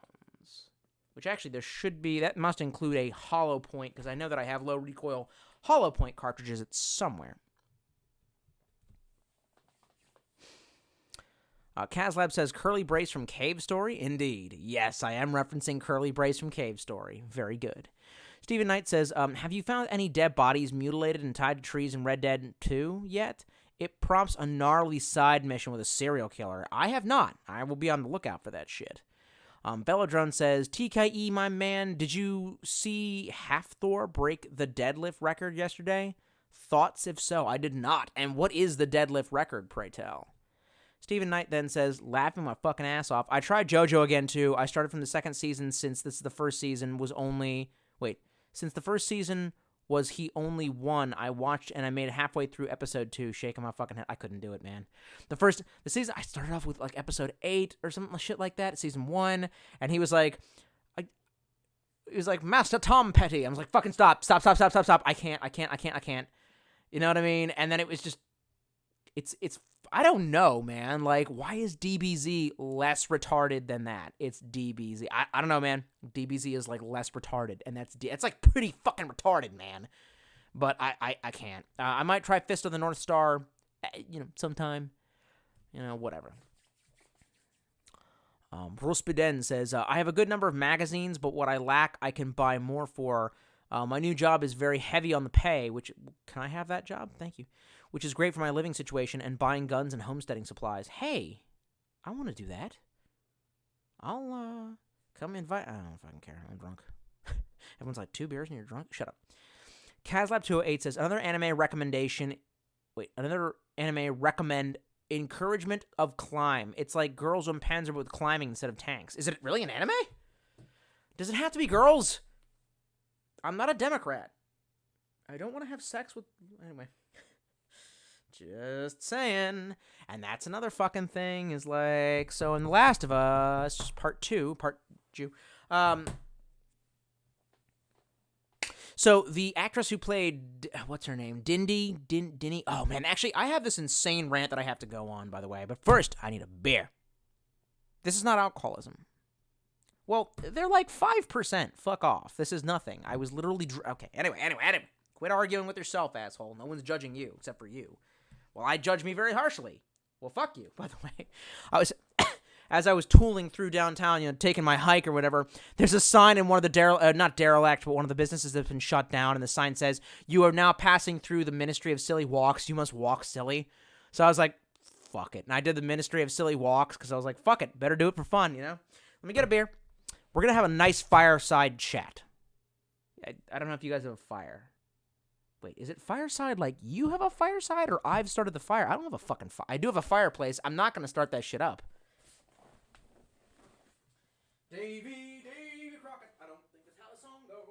Speaker 1: Which actually there should be, that must include a hollow point, because I know that I have low recoil hollow point cartridges somewhere. Kazlab says, Curly Brace from Cave Story? Indeed. Yes, I am referencing Curly Brace from Cave Story. Very good. Stephen Knight says, have you found any dead bodies mutilated and tied to trees in Red Dead 2 yet? It prompts a gnarly side mission with a serial killer. I have not. I will be on the lookout for that shit. Belladrone says, TKE, my man, did you see Half Thor break the deadlift record yesterday? Thoughts if so? I did not. And what is the deadlift record, pray tell? Stephen Knight then says, laughing my fucking ass off. I tried JoJo again, too. I started from the second season since this is the first season was only... Since the first season was he only one, I watched and I made it halfway through episode 2, shaking my fucking head. I couldn't do it, man. The season, I started off with episode 8 or something shit like that, season 1, and he was like, Master Tom Petty. I was like, fucking stop. I can't. You know what I mean? And then it was just, it's I don't know, man. Like, why is DBZ less retarded than that? It's DBZ. I don't know, man. DBZ is, like, less retarded, and it's like, pretty fucking retarded, man. But I can't. I might try Fist of the North Star, sometime. Whatever. Rospiden says, I have a good number of magazines, but what I lack, I can buy more for. My new job is very heavy on the pay, can I have that job? Thank you. Which is great for my living situation and buying guns and homesteading supplies. Hey, I want to do that. I'll, come invite. I don't know if I can care. I'm drunk. Everyone's like, 2 beers and you're drunk? Shut up. Kazlab208 says, another anime recommend encouragement of climb. It's like girls on Panzer with climbing instead of tanks. Is it really an anime? Does it have to be girls? I'm not a Democrat. I don't want to have sex with... Anyway. Just saying. And that's another fucking thing, is like... So in The Last of Us, part 2... So the actress who played... What's her name? Dindy? Oh, man. Actually, I have this insane rant that I have to go on, by the way. But first, I need a beer. This is not alcoholism. Well, they're like 5%. Fuck off. This is nothing. I was literally... Okay, anyway. Quit arguing with yourself, asshole. No one's judging you, except for you. Well, I judge me very harshly. Well, fuck you, by the way. As I was tooling through downtown, taking my hike or whatever, there's a sign in one of the not derelict, but one of the businesses that's been shut down, and the sign says, "You are now passing through the Ministry of Silly Walks. You must walk silly." So I was like, fuck it. And I did the Ministry of Silly Walks, because I was like, fuck it. Better do it for fun, Let me get a beer. We're going to have a nice fireside chat. I don't know if you guys have a fire. Wait, is it fireside like you have a fireside, or I've started the fire? I don't have a fucking fire. I do have a fireplace. I'm not going to start that shit up. Davy Crockett. I don't think that's how the song goes.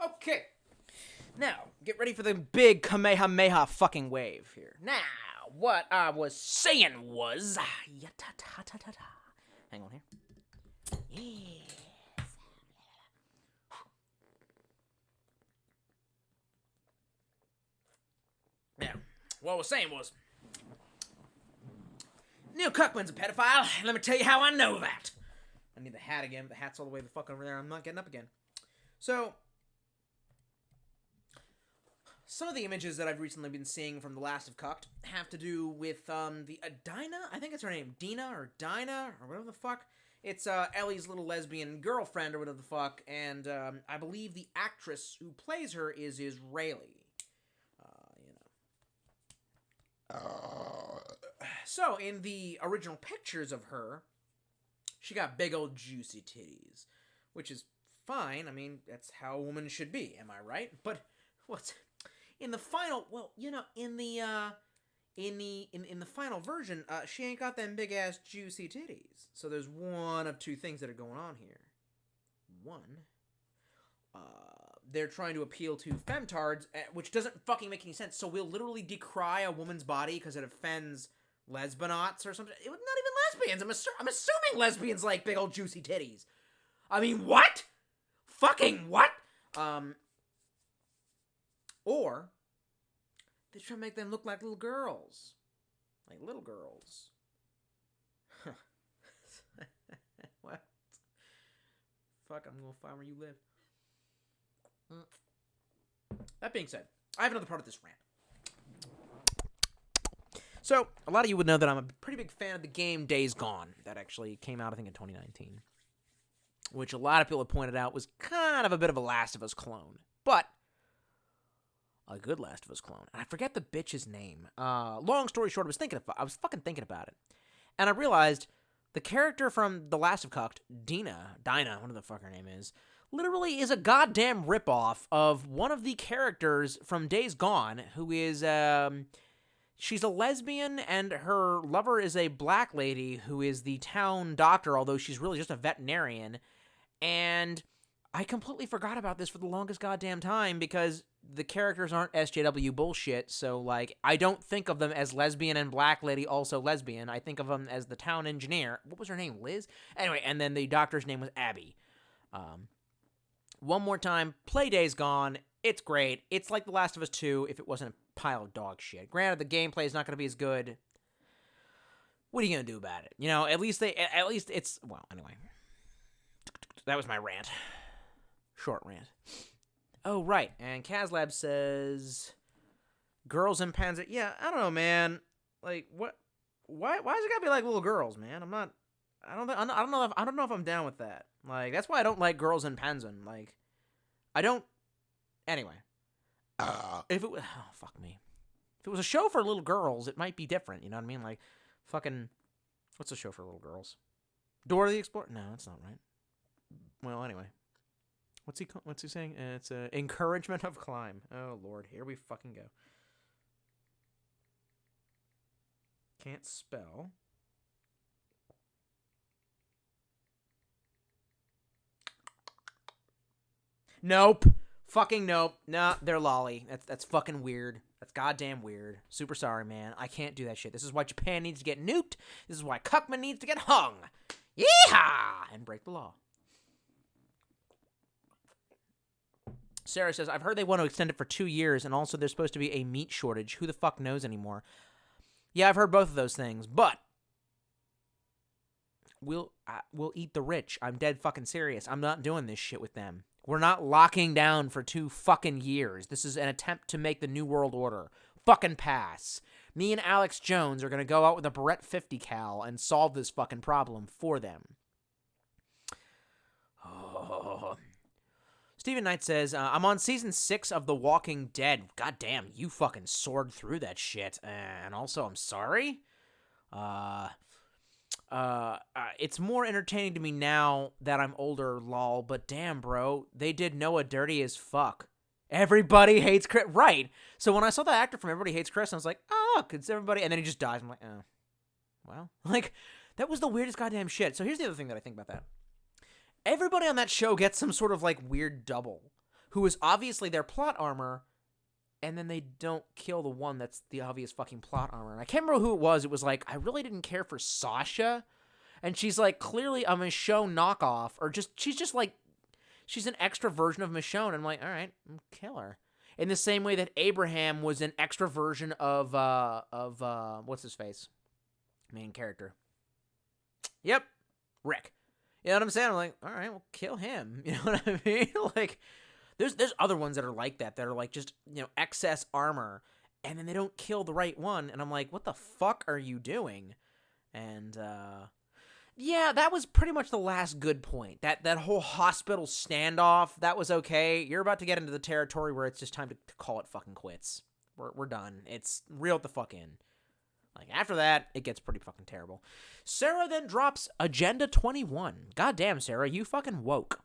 Speaker 1: Okay. Now, get ready for the big Kamehameha fucking wave here. Now, what I was saying was... Hang on here. Yes. Now, what I was saying was... Neil Cuckman's a pedophile. Let me tell you how I know that. I need the hat again, but the hat's all the way the fuck over there. I'm not getting up again. So... Some of the images that I've recently been seeing from The Last of Cucked have to do with, the Dinah? I think it's her name. Dinah, or whatever the fuck. It's, Ellie's little lesbian girlfriend, or whatever the fuck, and, I believe the actress who plays her is Israeli. So, in the original pictures of her, she got big old juicy titties, which is fine. I mean, that's how a woman should be, am I right? But, what's... In the final, well, in the final version, she ain't got them big ass juicy titties. So there's one of two things that are going on here. One, they're trying to appeal to femtards, which doesn't fucking make any sense. So we'll literally decry a woman's body because it offends lesbonauts or something. Not even lesbians. I'm assuming lesbians like big old juicy titties. I mean, what? Fucking what? Or they try to make them look like little girls. Like little girls. What? Fuck, I'm gonna find where you live. That being said, I have another part of this rant. So, a lot of you would know that I'm a pretty big fan of the game Days Gone. That actually came out, I think, in 2019. Which a lot of people have pointed out was kind of a bit of a Last of Us clone. But a good Last of Us clone. And I forget the bitch's name. Long story short, I was fucking thinking about it. And I realized the character from The Last of Us, Dinah, whatever the fuck her name is, literally is a goddamn ripoff of one of the characters from Days Gone, who is, she's a lesbian, and her lover is a black lady who is the town doctor, although she's really just a veterinarian. And I completely forgot about this for the longest goddamn time because the characters aren't SJW bullshit, so, like, I don't think of them as lesbian and black lady also lesbian. I think of them as the town engineer. What was her name? Liz? Anyway, and then the doctor's name was Abby. One more time, play Days Gone. It's great. It's like The Last of Us 2 if it wasn't a pile of dog shit. Granted, the gameplay is not going to be as good. What are you going to do about it? You know, at least it's, well, anyway. That was my rant. Short rant. Oh, right. And Kazlab says, girls in Panzer. Yeah, I don't know, man. Like, what? Why is it gotta be like little girls, man? I don't know if I'm down with that. Like, that's why I don't like girls in Panzer. Like, I don't. Anyway, if it was, oh, fuck me. If it was a show for little girls, it might be different. You know what I mean? Like, fucking, what's a show for little girls? Dora the Explorer? No, that's not right. Well, anyway. What's he saying? It's encouragement of climb. Oh, Lord. Here we fucking go. Can't spell. Nope. Fucking nope. Nah, they're lolly. That's fucking weird. That's goddamn weird. Super sorry, man. I can't do that shit. This is why Japan needs to get nuked. This is why Cuckman needs to get hung. Yeehaw! And break the law. Sarah says, I've heard they want to extend it for 2 years, and also there's supposed to be a meat shortage. Who the fuck knows anymore? Yeah, I've heard both of those things, but we'll eat the rich. I'm dead fucking serious. I'm not doing this shit with them. We're not locking down for 2 fucking years. This is an attempt to make the New World Order fucking pass. Me and Alex Jones are going to go out with a Beretta 50 cal and solve this fucking problem for them. Oh. Steven Knight says, I'm on season 6 of The Walking Dead. God damn, you fucking soared through that shit. And also, I'm sorry. It's more entertaining to me now that I'm older, lol. But damn, bro, they did Noah dirty as fuck. Everybody hates Chris. Right. So when I saw the actor from Everybody Hates Chris, I was like, oh, look, it's everybody. And then he just dies. I'm like, oh, well. Like, that was the weirdest goddamn shit. So here's the other thing that I think about that. Everybody on that show gets some sort of, like, weird double who is obviously their plot armor, and then they don't kill the one that's the obvious fucking plot armor. And I can't remember who it was. It was like, I really didn't care for Sasha, and she's, like, clearly a Michonne knockoff, or she's just, like, she's an extra version of Michonne. I'm like, all right, kill her. In the same way that Abraham was an extra version of what's his face? Main character. Yep, Rick. You know what I'm saying? I'm like, all right, well, kill him. You know what I mean? Like, there's other ones that are like that are like just, you know, excess armor, and then they don't kill the right one, and I'm like, what the fuck are you doing? And, yeah, that was pretty much the last good point. That whole hospital standoff, that was okay. You're about to get into the territory where it's just time to call it fucking quits. We're done. It's reel it the fuck in. Like, after that, it gets pretty fucking terrible. Sarah then drops Agenda 21. Goddamn, Sarah, you fucking woke.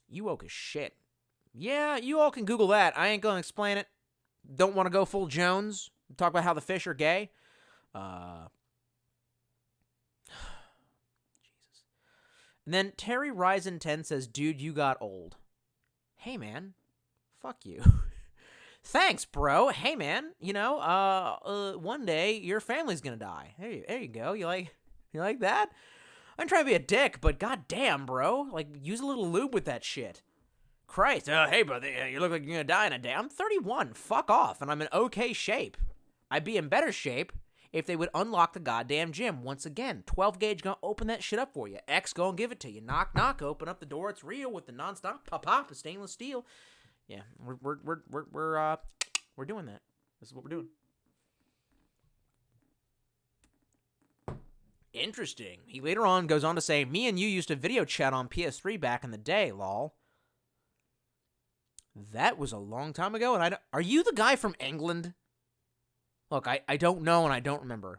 Speaker 1: You woke as shit. Yeah, you all can Google that. I ain't gonna explain it. Don't want to go full Jones. Talk about how the fish are gay. Jesus. And then Terry Ryzen 10 says, dude, you got old. Hey, man. Fuck you. Thanks, bro. Hey, man, you know, one day your family's gonna die. There you go. You like that? I'm trying to be a dick, but goddamn, bro. Like, use a little lube with that shit. Christ, hey, brother, you look like you're gonna die in a day. I'm 31. Fuck off, and I'm in okay shape. I'd be in better shape if they would unlock the goddamn gym. Once again, 12 gauge gonna open that shit up for you. X gonna give it to you. Knock, knock, open up the door. It's real with the nonstop pop, the stainless steel. Yeah, we're doing that. This is what we're doing. Interesting. He later on goes on to say, me and you used to video chat on PS3 back in the day, lol. That was a long time ago, and are you the guy from England? Look, I don't know, and I don't remember.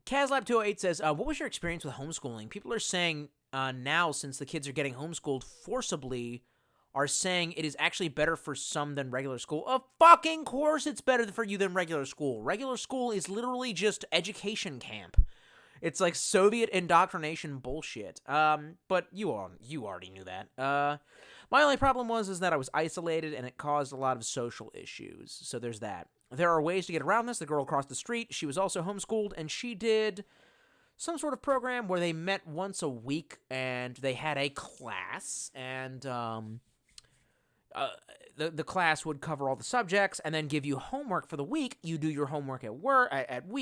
Speaker 1: Kazlab208 says, what was your experience with homeschooling? People are saying now, since the kids are getting homeschooled forcibly, are saying it is actually better for some than regular school. Of fucking course it's better for you than regular school. Regular school is literally just education camp. It's like Soviet indoctrination bullshit. But you already knew that. My only problem is that I was isolated and it caused a lot of social issues. So there's that. There are ways to get around this. The girl across the street, she was also homeschooled, and she did some sort of program where they met once a week and they had a class, and the class would cover all the subjects and then give you homework for the week. You do your homework at work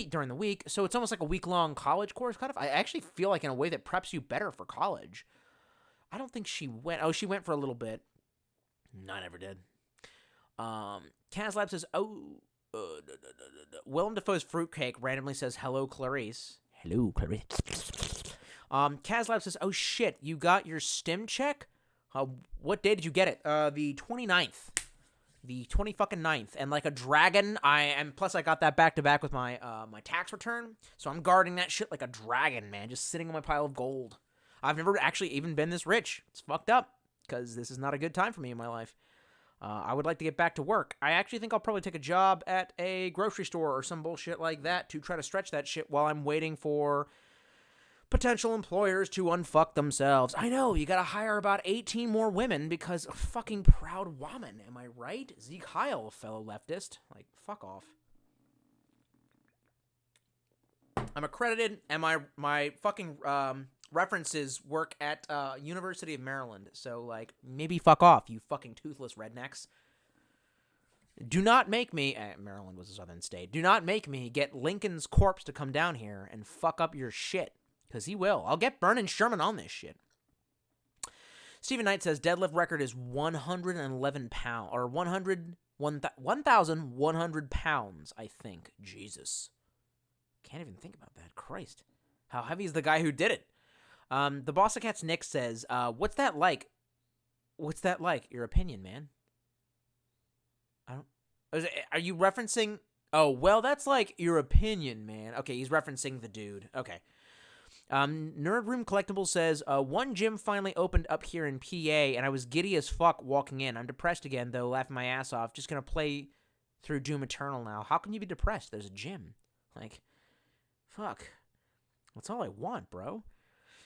Speaker 1: during the week, so it's almost like a week-long college course kind of. I actually feel like in a way that preps you better for college. I don't think she went. Oh, she went for a little bit. No, I never did. Kazlab says, Willem Dafoe's fruitcake randomly says, hello, Clarice. Hello, Clarice. Kazlab says, oh, shit, you got your stim check? What day did you get it? The 29th. The 20-fucking-9th. And like a dragon, plus I got that back-to-back with my my tax return. So I'm guarding that shit like a dragon, man. Just sitting on my pile of gold. I've never actually even been this rich. It's fucked up, because this is not a good time for me in my life. I would like to get back to work. I actually think I'll probably take a job at a grocery store or some bullshit like that to try to stretch that shit while I'm waiting for potential employers to unfuck themselves. I know, you gotta hire about 18 more women because fucking proud woman, am I right? Yehaaww, fellow leftist. Like, fuck off. I'm accredited, and my fucking references work at University of Maryland, so, like, maybe fuck off, you fucking toothless rednecks. Do not make me, Maryland was a southern state, do not make me get Lincoln's corpse to come down here and fuck up your shit, because he will. I'll get Vernon Sherman on this shit. Stephen Knight says, deadlift record is 111 pounds, or 1,100 pounds, I think. Jesus. Can't even think about that. Christ. How heavy is the guy who did it? The Bossa Cats Nick says, what's that like? What's that like? Your opinion, man. Are you referencing? Oh, well, that's like your opinion, man. Okay, he's referencing the dude. Okay. Nerd Room Collectibles says, one gym finally opened up here in PA, and I was giddy as fuck walking in. I'm depressed again, though, laughing my ass off. Just gonna play through Doom Eternal now. How can you be depressed? There's a gym. Like, fuck. That's all I want, bro.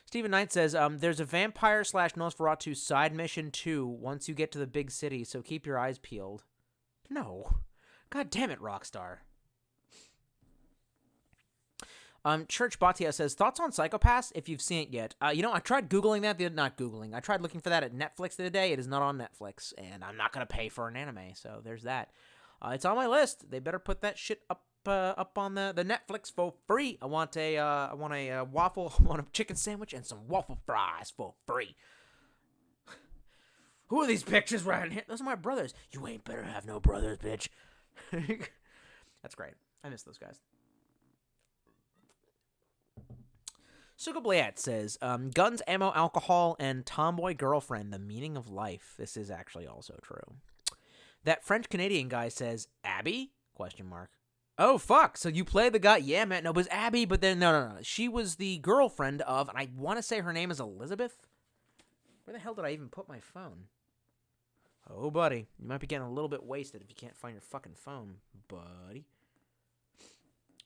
Speaker 1: Stephen Knight says, there's a vampire/Nosferatu side mission too once you get to the big city, so keep your eyes peeled. No. God damn it, Rockstar. Church Batia says, thoughts on Psychopaths if you've seen it yet? I tried Googling that. I tried looking for that at Netflix the other day. It is not on Netflix, and I'm not going to pay for an anime, so there's that. It's on my list. They better put that shit up on the Netflix for free. I want a waffle, I want a chicken sandwich and some waffle fries for free. Who are these pictures right here? Those are my brothers. You ain't better have no brothers, bitch. That's great. I miss those guys. Suga Bliat says, guns, ammo, alcohol, and tomboy girlfriend, the meaning of life. This is actually also true. That French-Canadian guy says, Abby? ? Oh, fuck. So you played the guy. Yeah, man. No, it was Abby, but then, no. She was the girlfriend of, and I want to say her name is Elizabeth. Where the hell did I even put my phone? Oh, buddy. You might be getting a little bit wasted if you can't find your fucking phone, buddy.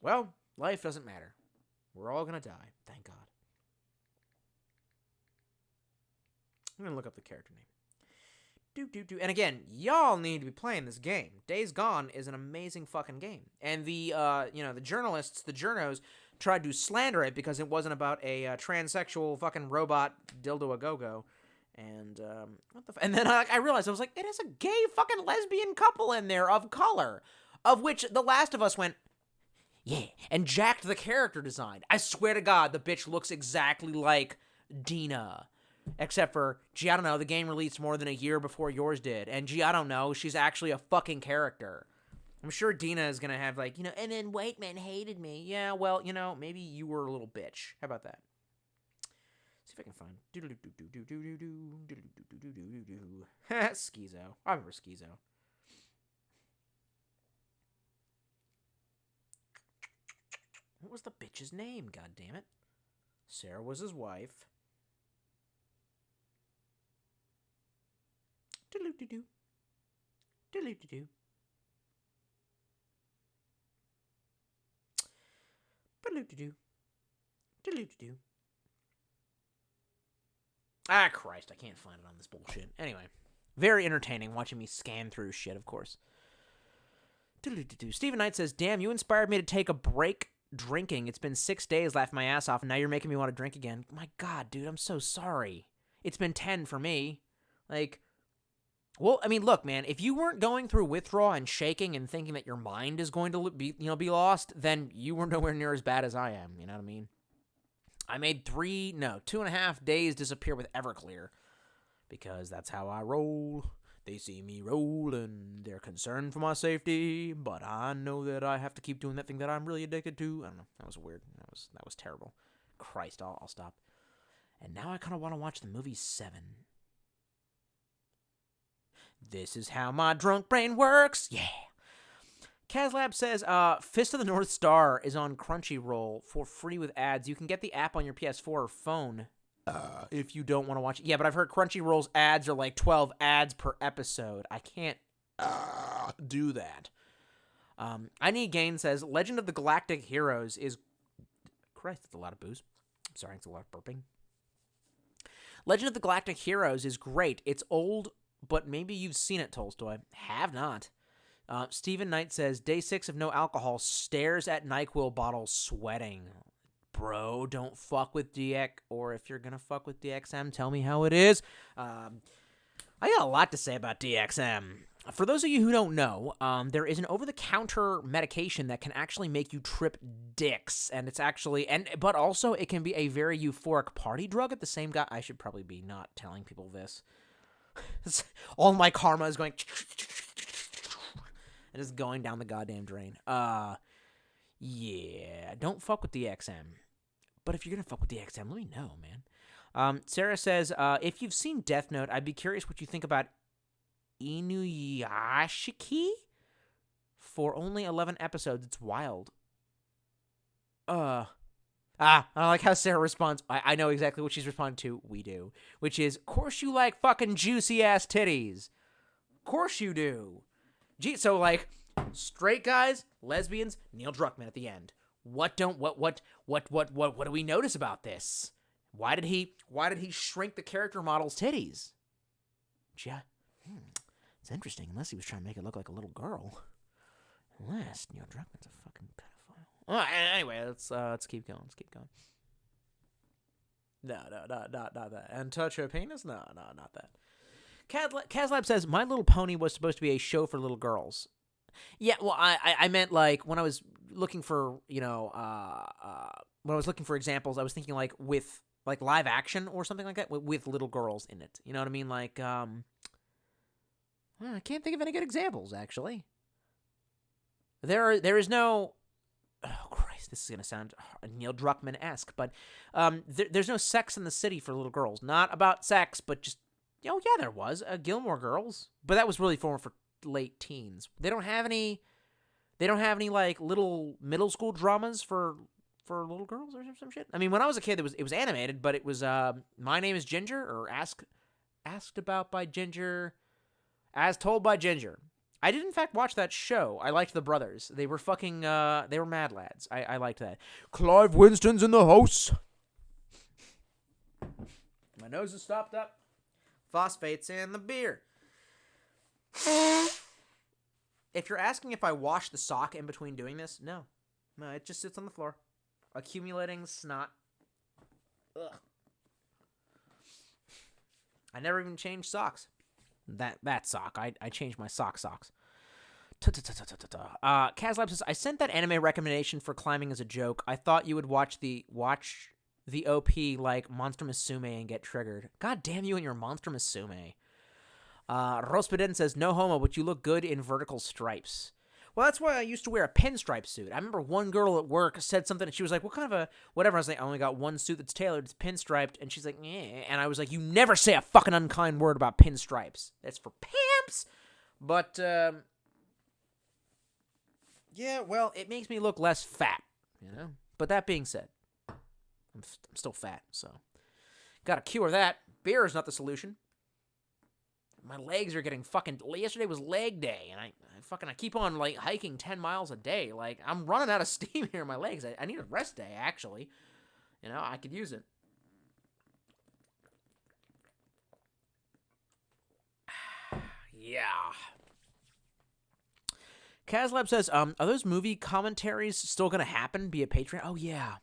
Speaker 1: Well, life doesn't matter. We're all going to die. Thank God. I'm going to look up the character name. And again, y'all need to be playing this game. Days Gone is an amazing fucking game. And the journalists, the journos, tried to slander it because it wasn't about a transsexual fucking robot dildo a go-go. And and then I realized, I was like, it is a gay fucking lesbian couple in there of color, of which The Last of Us went, yeah, and jacked the character design. I swear to God, the bitch looks exactly like Dina. Except for, gee, I don't know, the game released more than a year before yours did. And gee, I don't know, she's actually a fucking character. I'm sure Dina is gonna have like, and then white men hated me. Yeah, well, maybe you were a little bitch. How about that? See if I can find Schizo. I remember Schizo. What was the bitch's name? God damn it! Sarah was his wife. Doodle-doo-doo. Doodle-doo-doo. Doodle-doo-doo. Doodle-doo-doo. Ah, Christ, I can't find it on this bullshit. Anyway, very entertaining watching me scan through shit, of course. Stephen Knight says, damn, you inspired me to take a break drinking. It's been 6 days, laughed my ass off, and now you're making me want to drink again. My God, dude, I'm so sorry. It's been 10 for me. Like, well, I mean, look, man, if you weren't going through withdrawal and shaking and thinking that your mind is going to be lost, then you were nowhere near as bad as I am, you know what I mean? I made 2.5 days disappear with Everclear because that's how I roll. They see me rolling. They're concerned for my safety, but I know that I have to keep doing that thing that I'm really addicted to. I don't know. That was weird. That was terrible. Christ, I'll stop. And now I kind of want to watch the movie 7. This is how my drunk brain works. Yeah. Kazlab says, Fist of the North Star is on Crunchyroll for free with ads. You can get the app on your PS4 or phone if you don't want to watch it. Yeah, but I've heard Crunchyroll's ads are like 12 ads per episode. I can't do that. I Need Gain says, Legend of the Galactic Heroes is... Christ, that's a lot of booze. I'm sorry, it's a lot of burping. Legend of the Galactic Heroes is great. It's old, but maybe you've seen it, Tolstoy. Have not. Stephen Knight says, Day 6 of no alcohol, stares at NyQuil bottle, sweating. Bro, don't fuck with DX, or if you're gonna fuck with DXM, tell me how it is. I got a lot to say about DXM. For those of you who don't know, there is an over-the-counter medication that can actually make you trip dicks, and it's actually, but also it can be a very euphoric party drug at the same time. I should probably be not telling people this. All my karma is going... It is going down the goddamn drain. Yeah, don't fuck with DXM. But if you're gonna fuck with DXM, let me know, man. Sarah says, if you've seen Death Note, I'd be curious what you think about Inuyashiki. For only 11 episodes, it's wild. I like how Sarah responds. I know exactly what she's responding to. We do. Which is, course you like fucking juicy-ass titties. Course you do. Gee, so like straight guys, lesbians, Neil Druckmann at the end. What do we notice about this? Why did he shrink the character model's titties? Yeah, it's interesting. Unless he was trying to make it look like a little girl. Unless Neil Druckmann's a fucking pedophile. Anyway, let's keep going. No, not that. And touch her penis? No, not that. Kazlab says, My Little Pony was supposed to be a show for little girls. Yeah, well, I meant, like, when I was looking for, when I was looking for examples, I was thinking, like, with, like, live action or something like that, with little girls in it. You know what I mean? Like, I can't think of any good examples, actually. There is no... Oh, Christ, this is going to sound Neil Druckmann-esque, but there's no Sex in the City for little girls. Not about sex, but just... Oh, yeah, there was. Gilmore Girls. But that was really for late teens. They don't have any, like, little middle school dramas for little girls or some shit? I mean, when I was a kid, it was animated, but it was, My Name is Ginger, or Asked About by Ginger, As Told by Ginger. I did, in fact, watch that show. I liked the brothers. They were fucking, they were mad lads. I liked that. Clive Winston's in the house. My nose is stopped up. Phosphates in the beer. If you're asking if I wash the sock in between doing this, no. No, it just sits on the floor. Accumulating snot. Ugh.
Speaker 2: I never even changed socks. That sock. I changed my socks. Kazlab says, I sent that anime recommendation for climbing as a joke. I thought you would watch the OP like Monster Musume and get triggered. God damn you and your Monster Musume. Rospeden says, no homo, but you look good in vertical stripes. Well, that's why I used to wear a pinstripe suit. I remember one girl at work said something, and she was like, what kind of a, whatever. I was like, I only got one suit that's tailored. It's pinstriped. And she's like, yeah. And I was like, you never say a fucking unkind word about pinstripes. That's for pimps. But, yeah, well, it makes me look less fat, you know? But that being said, I'm still fat, so gotta cure that. Beer is not the solution. My legs are getting fucking... Yesterday was leg day, and I keep on, like, hiking 10 miles a day. Like, I'm running out of steam here in my legs. I need a rest day, actually. You know, I could use it. Yeah. Kazlab says, are those movie commentaries still gonna happen via Patreon? Oh, yeah.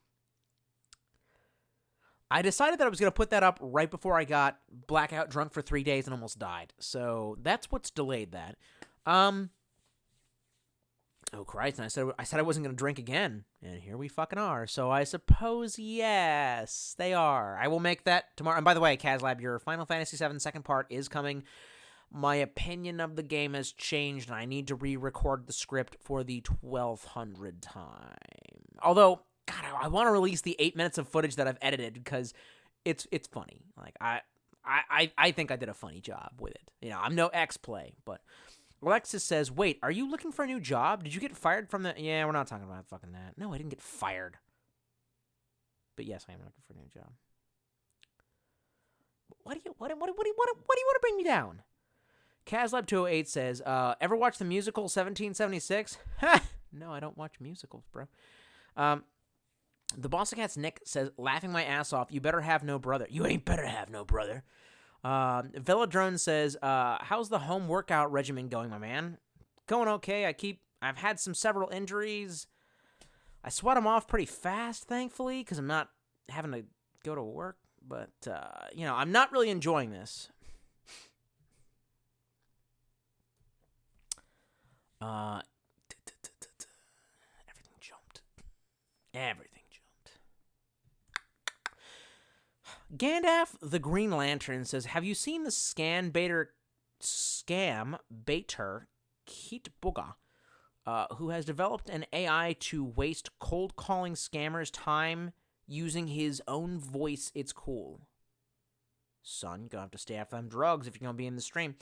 Speaker 2: I decided that I was going to put that up right before I got blackout drunk for 3 days and almost died. So that's what's delayed that. Oh, Christ. And I said I wasn't going to drink again. And here we fucking are. So I suppose, yes, they are. I will make that tomorrow. And by the way, Kazlab, your Final Fantasy VII second part is coming. My opinion of the game has changed, and I need to re-record the script for the 1200th time. Although... God, I want to release the 8 minutes of footage that I've edited because it's funny. Like I think I did a funny job with it. You know, I'm no X-Play, but Alexis says, "Wait, are you looking for a new job? Did you get fired from the?" Yeah, we're not talking about fucking that. No, I didn't get fired. But yes, I am looking for a new job. What do you want to bring me down? Kazlab208 says, "Ever watch the musical 1776?" No, I don't watch musicals, bro. The Boston Cat's Nick says, laughing my ass off, you better have no brother. You ain't better have no brother. Velodrone says, how's the home workout regimen going, my man? Going okay. I've had several injuries. I sweat them off pretty fast, thankfully, because I'm not having to go to work. But, you know, I'm not really enjoying this. Everything jumped. Gandalf the Green Lantern says, have you seen the scam baiter Keat Buga, who has developed an AI to waste cold calling scammers' time using his own voice? It's cool. Son, you're going to have to stay off them drugs if you're going to be in the stream.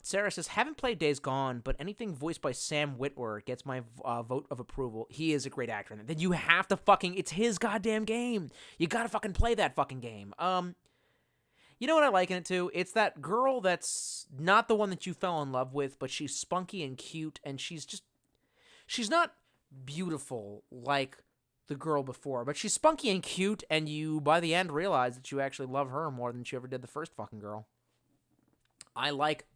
Speaker 2: Sarah says, haven't played Days Gone, but anything voiced by Sam Witwer gets my vote of approval. He is a great actor. And then you have to it's his goddamn game. You gotta fucking play that fucking game. You know what I like in it too? It's that girl that's not the one that you fell in love with, but she's spunky and cute, and she's not beautiful like the girl before, but she's spunky and cute, and you, by the end, realize that you actually love her more than you ever did the first fucking girl. I like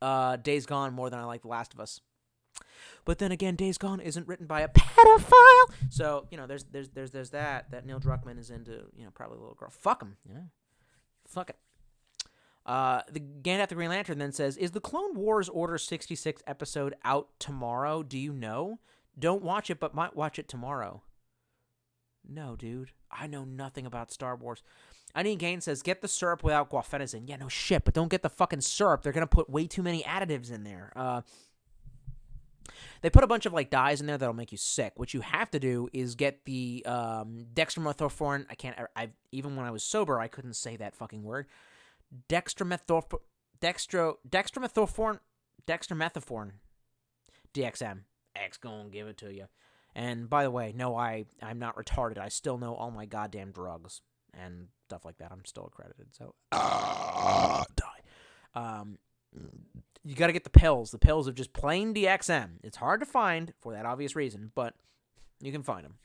Speaker 2: Days Gone more than I like The Last of Us. But then again, Days Gone isn't written by a pedophile. So, you know, there's that Neil Druckmann is into, you know, probably a little girl. Fuck him, you know. Fuck it. The Gandalf the Green Lantern then says, is the Clone Wars Order 66 episode out tomorrow? Do you know? Don't watch it, but might watch it tomorrow. No, dude. I know nothing about Star Wars. I need Gain says, get the syrup without guafenazine. Yeah, no shit, but don't get the fucking syrup. They're going to put way too many additives in there. They put a bunch of, like, dyes in there that'll make you sick. What you have to do is get the dextromethorphan. Even when I was sober, I couldn't say that fucking word. Dextromethorphan. DXM. X gonna give it to you. And by the way, no, I'm not retarded. I still know all my goddamn drugs and stuff like that. I'm still accredited, so die. You got to get the pills. The pills of just plain DXM. It's hard to find for that obvious reason, but you can find them.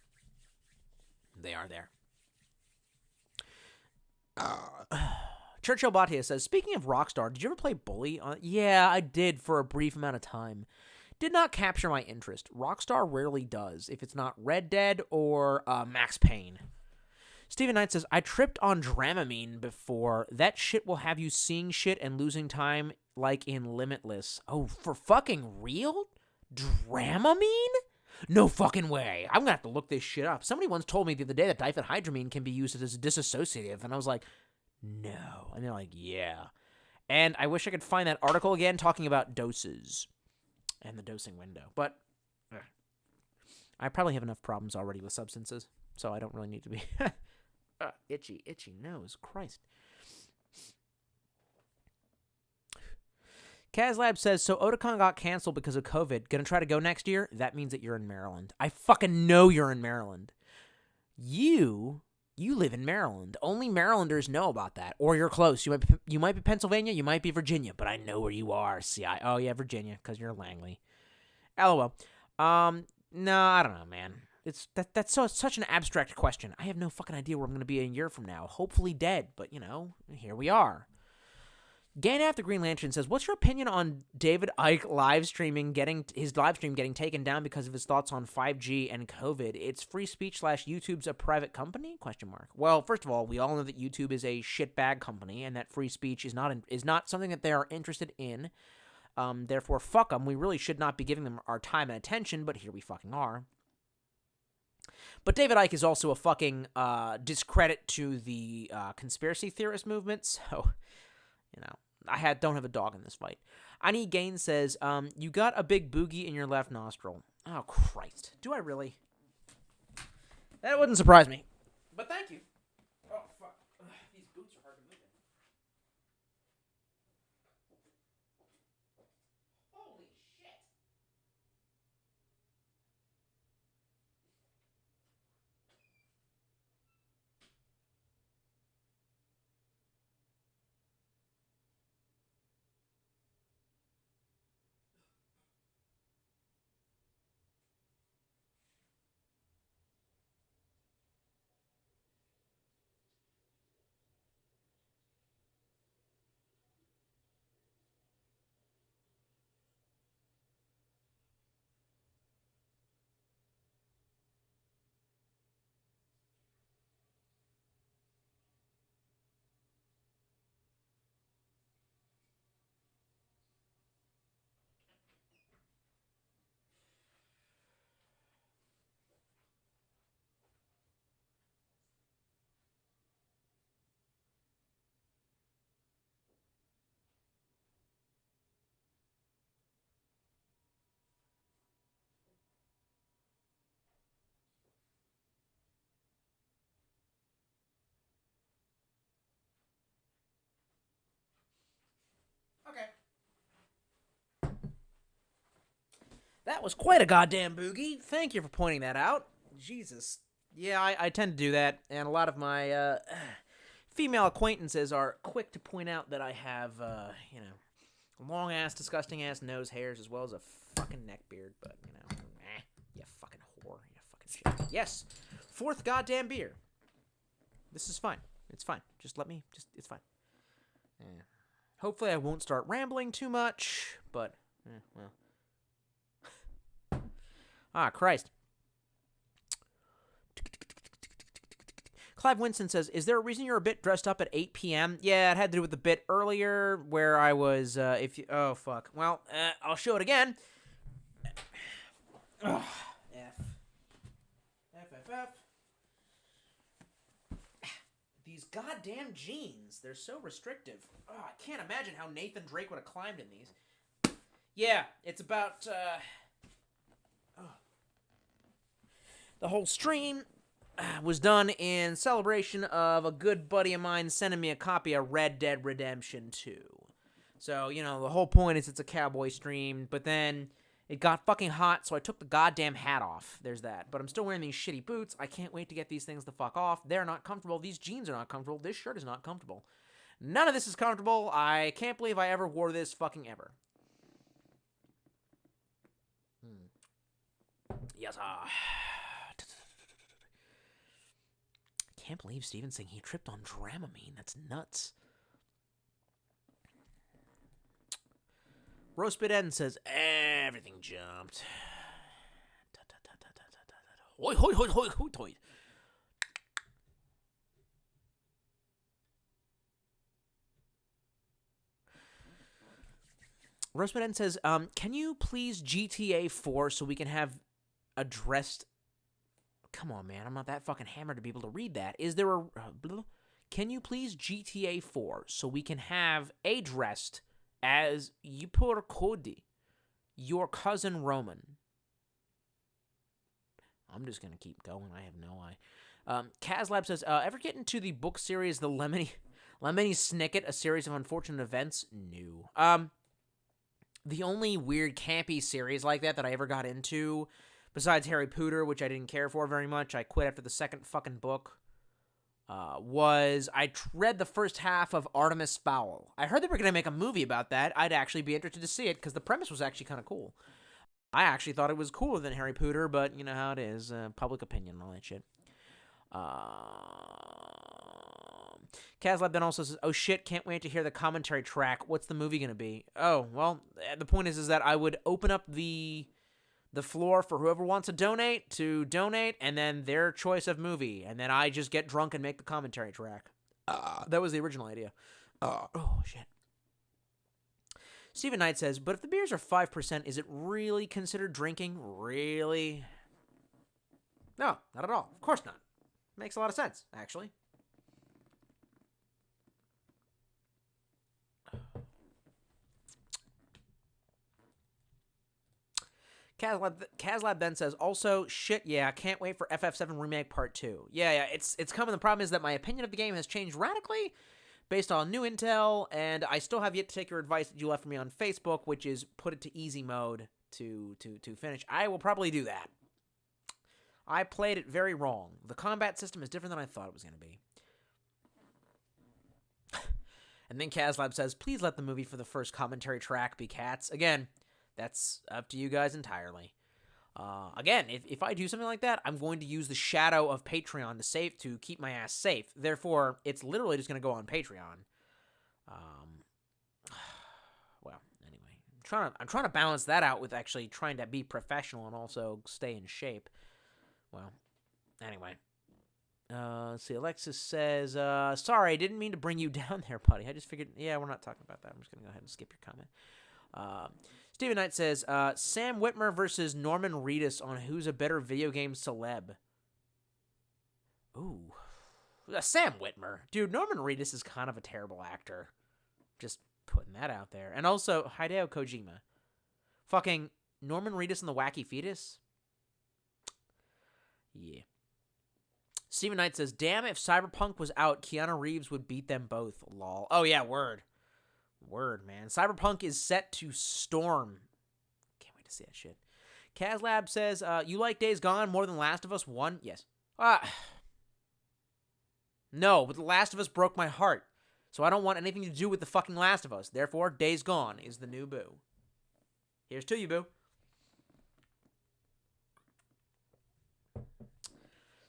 Speaker 2: They are there. Churchill Batia says, speaking of Rockstar, did you ever play Bully? Yeah, I did for a brief amount of time. Did not capture my interest. Rockstar rarely does, if it's not Red Dead or Max Payne. Steven Knight says, I tripped on Dramamine before. That shit will have you seeing shit and losing time like in Limitless. Oh, for fucking real? Dramamine? No fucking way. I'm gonna have to look this shit up. Somebody once told me the other day that diphenhydramine can be used as disassociative, and I was like, no. And they're like, yeah. And I wish I could find that article again talking about doses and the dosing window. But I probably have enough problems already with substances, so I don't really need to be... itchy nose. Christ. Kazlab says, so Otakon got canceled because of COVID. Gonna try to go next year? That means that you're in Maryland. I fucking know you're in Maryland. You live in Maryland. Only Marylanders know about that. Or you're close. You might be Pennsylvania, you might be Virginia, but I know where you are. Oh yeah, Virginia, because you're Langley. LOL. No, I don't know, man. That's such an abstract question. I have no fucking idea where I'm going to be a year from now. Hopefully dead, but, here we are. Gan After Green Lantern says, what's your opinion on David Icke his live stream getting taken down because of his thoughts on 5G and COVID? It's free speech / YouTube's a private company? ? Well, first of all, we all know that YouTube is a shitbag company and that free speech is not something that they are interested in. Therefore, fuck them. We really should not be giving them our time and attention, but here we fucking are. But David Icke is also a fucking discredit to the conspiracy theorist movement, so, I don't have a dog in this fight. I Need Gain says, you got a big boogie in your left nostril. Oh, Christ. Do I really? That wouldn't surprise me. But thank you. Oh, fuck. Ugh, these boots are hard to move in. Holy shit. Okay. That was quite a goddamn boogie. Thank you for pointing that out. Jesus. Yeah, I tend to do that, and a lot of my female acquaintances are quick to point out that I have, long-ass, disgusting-ass nose hairs as well as a fucking neck beard, but, you fucking whore, you fucking shit. Yes, 4th goddamn beer. This is fine. It's fine. It's fine. Yeah. Hopefully I won't start rambling too much, but, well. Ah, Christ. Clive Winston says, is there a reason you're a bit dressed up at 8 p.m.? Yeah, it had to do with the bit earlier where I was, oh, fuck. Well, I'll show it again. Ugh. F. These goddamn jeans, they're so restrictive. Oh, I can't imagine how Nathan Drake would have climbed in these. Yeah, it's about, the whole stream was done in celebration of a good buddy of mine sending me a copy of Red Dead Redemption 2. So, the whole point is it's a cowboy stream, but then it got fucking hot, so I took the goddamn hat off. There's that. But I'm still wearing these shitty boots. I can't wait to get these things the fuck off. They're not comfortable. These jeans are not comfortable. This shirt is not comfortable. None of this is comfortable. I can't believe I ever wore this fucking ever. Yes, can't believe Steven's saying he tripped on Dramamine. That's nuts. Roastbit Eden says, everything jumped. Hoi, hoi, hoi, hoi, hoi, hoi. Roseman says, can you please GTA 4 so we can have addressed... Come on, man. I'm not that fucking hammered to be able to read that. Is there a... Can you please GTA 4 so we can have addressed as Yipur Kodi, your cousin Roman? I'm just going to keep going. I have no idea. Kazlab says, ever get into the book series The Lemony Snicket, A Series of Unfortunate Events? No. The only weird campy series like that I ever got into, besides Harry Potter, which I didn't care for very much, I quit after the second fucking book, was I read the first half of Artemis Fowl. I heard they were going to make a movie about that. I'd actually be interested to see it, because the premise was actually kind of cool. I actually thought it was cooler than Harry Potter, but you know how it is, public opinion and all that shit. Kazlab then also says, oh shit, can't wait to hear the commentary track. What's the movie going to be? Oh, well, the point is that I would open up the floor for whoever wants to donate, and then their choice of movie, and then I just get drunk and make the commentary track. That was the original idea. Oh, shit. Stephen Knight says, but if the beers are 5%, is it really considered drinking? Really? No, not at all. Of course not. Makes a lot of sense, actually. Kazlab then says, also, shit, yeah, can't wait for FF7 Remake Part 2. Yeah, it's coming. The problem is that my opinion of the game has changed radically based on new intel, and I still have yet to take your advice that you left for me on Facebook, which is put it to easy mode to finish. I will probably do that. I played it very wrong. The combat system is different than I thought it was going to be. And then Kazlab says, please let the movie for the first commentary track be Cats. Again, that's up to you guys entirely. Again, if I do something like that, I'm going to use the shadow of Patreon to keep my ass safe. Therefore, it's literally just going to go on Patreon. Well, anyway, I'm trying to balance that out with actually trying to be professional and also stay in shape. Well, anyway. Let's see, Alexis says, sorry, I didn't mean to bring you down there, buddy. I just figured, yeah, we're not talking about that. I'm just going to go ahead and skip your comment. Stephen Knight says, Sam Witwer versus Norman Reedus on who's a better video game celeb. Ooh. Sam Witwer. Dude, Norman Reedus is kind of a terrible actor. Just putting that out there. And also, Hideo Kojima. Fucking Norman Reedus and the Wacky Fetus? Yeah. Stephen Knight says, damn, if Cyberpunk was out, Keanu Reeves would beat them both. Lol. Oh, yeah, word. Word, man. Cyberpunk is set to storm. Can't wait to see that shit. Kazlab says, you like Days Gone more than Last of Us 1? Yes. No, but The Last of Us broke my heart. So I don't want anything to do with the fucking Last of Us. Therefore, Days Gone is the new boo. Here's to you, boo.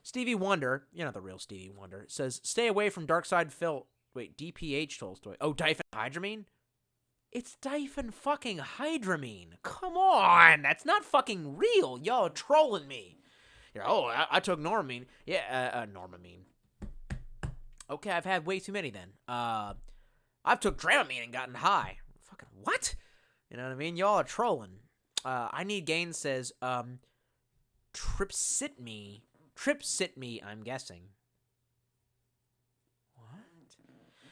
Speaker 2: Stevie Wonder, you're not the real Stevie Wonder, says, stay away from Darkside Phil. Wait, DPH Tolstoy. Oh, diphenhydramine? It's diphen hydramine. Come on, that's not fucking real. Y'all are trolling me. You're, I took Normamine. Yeah, Normamine. Okay, I've had way too many then. I've took Dramamine and gotten high. Fucking what? You know what I mean? Y'all are trolling. I Need Gain says, Tripsitme, I'm guessing.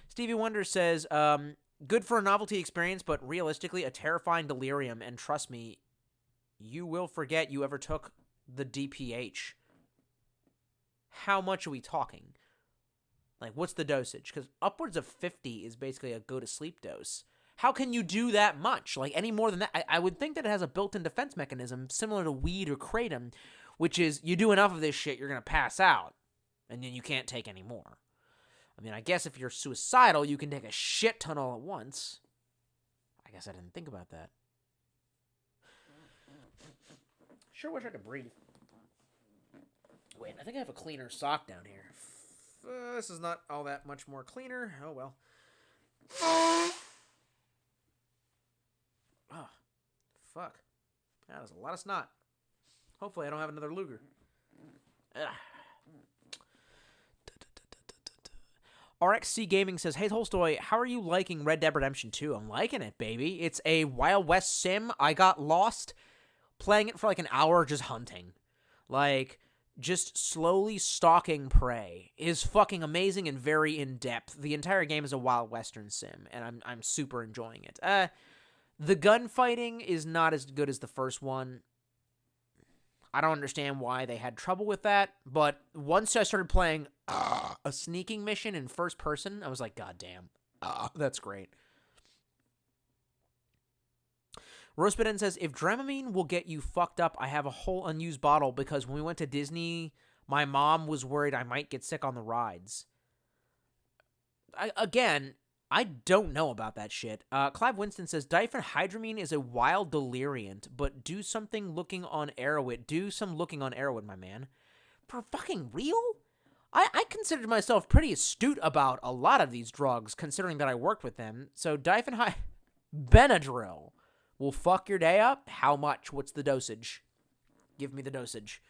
Speaker 2: Stevie Wonder says, good for a novelty experience, but realistically a terrifying delirium, and trust me, you will forget you ever took the DPH. How much are we talking? Like, what's the dosage? Because upwards of 50 is basically a go-to-sleep dose. How can you do that much? Like, any more than that? I would think that it has a built-in defense mechanism similar to weed or kratom, which is, you do enough of this shit, you're going to pass out, and then you can't take any more. I mean, I guess if you're suicidal, you can take a shit ton all at once. I guess I didn't think about that. Sure wish I could breathe. Wait, I think I have a cleaner sock down here. This is not all that much more cleaner. Oh, well. Oh, fuck. That was a lot of snot. Hopefully I don't have another Luger. Ugh. RXC Gaming says, "Hey Tolstoy, how are you liking Red Dead Redemption 2? I'm liking it, baby. It's a Wild West sim. I got lost playing it for like an hour just hunting. Like, just slowly stalking prey is fucking amazing and very in-depth. The entire game is a Wild Western sim, and I'm super enjoying it. The gunfighting is not as good as the first one. I don't understand why they had trouble with that, but once I started playing a sneaking mission in first person, I was like, God damn, that's great." Rospeden says, "If Dramamine will get you fucked up, I have a whole unused bottle because when we went to Disney, my mom was worried I might get sick on the rides." I don't know about that shit. Clive Winston says, "Diphenhydramine is a wild deliriant, but do something looking on Arrowhead. Do some looking on Arrowhead, my man." For fucking real? I considered myself pretty astute about a lot of these drugs, considering that I worked with them. So Benadryl will fuck your day up? How much? What's the dosage? Give me the dosage.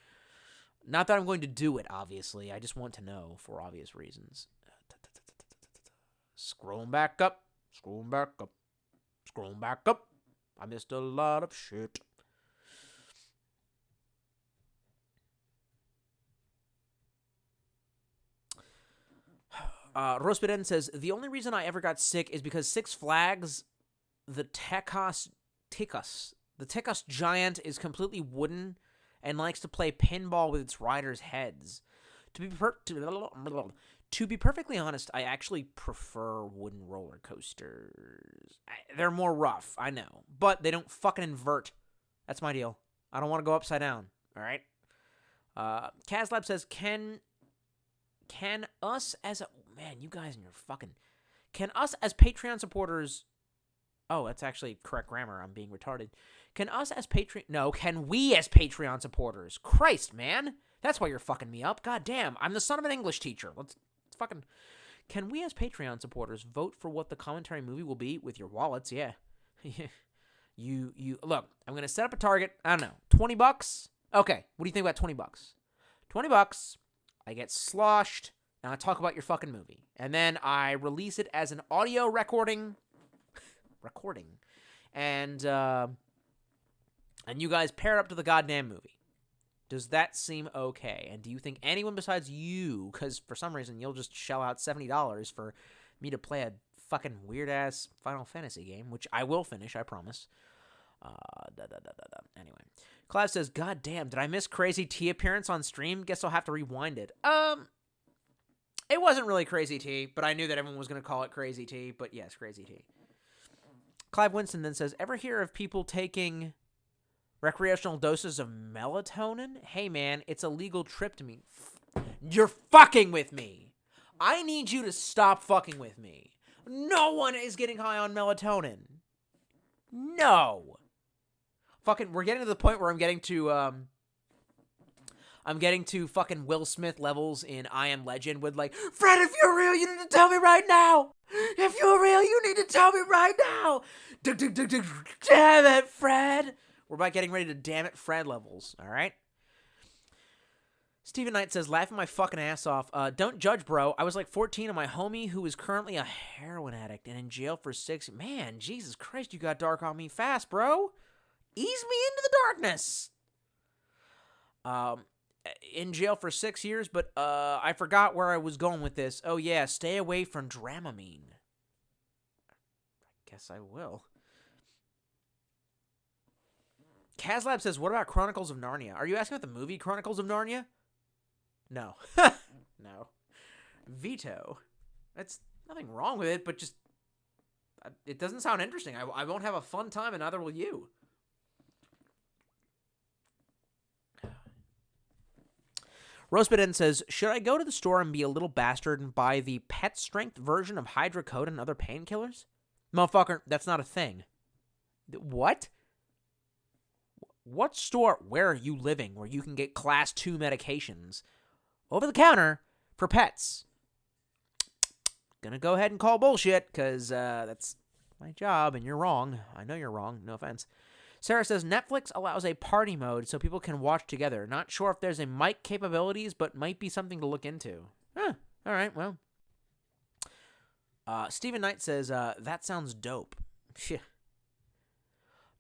Speaker 2: Not that I'm going to do it, obviously. I just want to know for obvious reasons. Scrolling back up. Scrolling back up. Scrolling back up. I missed a lot of shit. Rospeden says, "The only reason I ever got sick is because Six Flags, the Tekos giant is completely wooden and likes to play pinball with its riders' heads. To be perfectly honest, I actually prefer wooden roller coasters. They're more rough, I know, but they don't fucking invert. That's my deal. I don't want to go upside down, all right?" Kazlab says, Can us as a... Man, you guys and your fucking... Can us as Patreon supporters... Oh, that's actually correct grammar. I'm being retarded. Can us as Patreon... No, can we as Patreon supporters? Christ, man. That's why you're fucking me up. God damn. I'm the son of an English teacher. Let's fucking... Can we as Patreon supporters vote for what the commentary movie will be with your wallets? Yeah. you... Look, I'm going to set up a target. I don't know. $20? Okay. What do you think about $20? $20. I get sloshed, and I talk about your fucking movie. And then I release it as an audio recording, and you guys pair it up to the goddamn movie. Does that seem okay? And do you think anyone besides you, because for some reason you'll just shell out $70 for me to play a fucking weird-ass Final Fantasy game, which I will finish, I promise. Anyway. Clive says, "God damn, did I miss Crazy T appearance on stream? Guess I'll have to rewind it." It wasn't really Crazy T, but I knew that everyone was going to call it Crazy T, but yes, Crazy T. Clive Winston then says, "Ever hear of people taking recreational doses of melatonin? Hey man, it's a legal tryptamine." You're fucking with me. I need you to stop fucking with me. No one is getting high on melatonin. No. Fucking, we're getting to the point where I'm getting to fucking Will Smith levels in I Am Legend with like, "Fred, if you're real, you need to tell me right now. If you're real, you need to tell me right now. Damn it, Fred." We're about getting ready to damn it, Fred levels, all right? Steven Knight says, "Laughing my fucking ass off. Don't judge, bro. I was like 14 and my homie who is currently a heroin addict and in jail for 6... Man, Jesus Christ, you got dark on me fast, bro. Ease me into the darkness. In jail for 6 years, but I forgot where I was going with this. Oh yeah, stay away from Dramamine. I guess I will. Kazlab says, "What about Chronicles of Narnia?" Are you asking about the movie Chronicles of Narnia? No. No. Veto. That's nothing wrong with it, but just... It doesn't sound interesting. I won't have a fun time, and neither will you. Rosebeden says, "Should I go to the store and be a little bastard and buy the pet strength version of hydrocodone and other painkillers?" Motherfucker, that's not a thing. What? What store, where are you living, where you can get class 2 medications over the counter for pets? Gonna go ahead and call bullshit, because that's my job, and you're wrong. I know you're wrong. No offense. Sarah says, "Netflix allows a party mode so people can watch together. Not sure if there's a mic capabilities, but might be something to look into." Huh. All right, well. Steven Knight says, that sounds dope. Phew.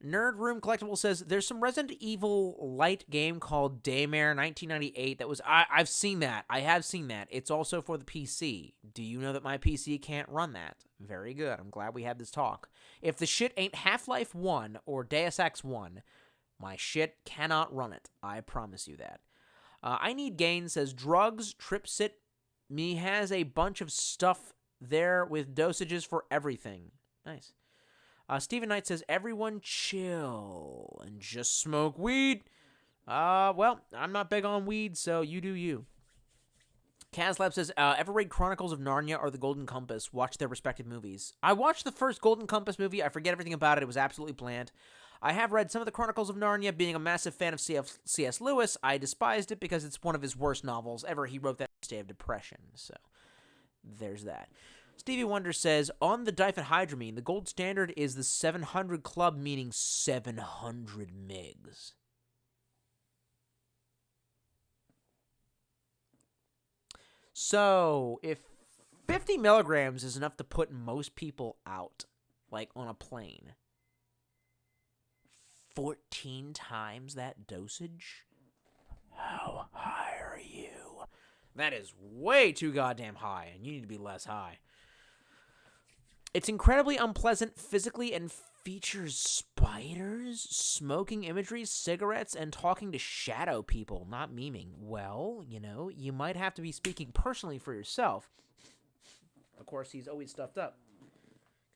Speaker 2: Nerd Room Collectible says, there's some Resident Evil light game called Daymare 1998 that was... I've seen that. I have seen that. It's also for the PC. Do you know that my PC can't run that? Very good. I'm glad we had this talk. If the shit ain't Half-Life 1 or Deus Ex 1, my shit cannot run it. I promise you that. I Need Gain says, drugs, Tripsit, me has a bunch of stuff there with dosages for everything. Nice. Steven Knight says, everyone chill and just smoke weed. Well, I'm not big on weed, so you do you. Kazlab says, ever read Chronicles of Narnia or The Golden Compass? Watch their respective movies. I watched the first Golden Compass movie. I forget everything about it. It was absolutely bland. I have read some of the Chronicles of Narnia. Being a massive fan of C.S. Lewis, I despised it because it's one of his worst novels ever. He wrote that in a state of depression, so there's that. Stevie Wonder says, on the diphenhydramine, the gold standard is the 700 club, meaning 700 mgs. So, if 50 milligrams is enough to put most people out, like on a plane, 14 times that dosage? How high are you? That is way too goddamn high, and you need to be less high. It's incredibly unpleasant physically and features spiders, smoking imagery, cigarettes, and talking to shadow people, not memeing. Well, you know, you might have to be speaking personally for yourself. Of course, he's always stuffed up.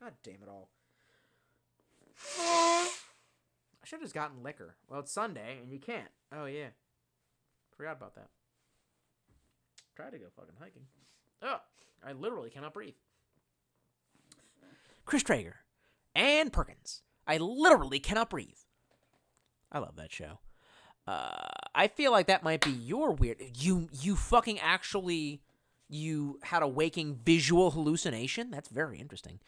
Speaker 2: God damn it all. I should have just gotten liquor. Well, it's Sunday, and you can't. Oh, yeah. Forgot about that. Tried to go fucking hiking. Oh, I literally cannot breathe. Chris Traeger and Perkins. I literally cannot breathe. I love that show. I feel like that might be your weird... You fucking actually... You had a waking visual hallucination? That's very interesting.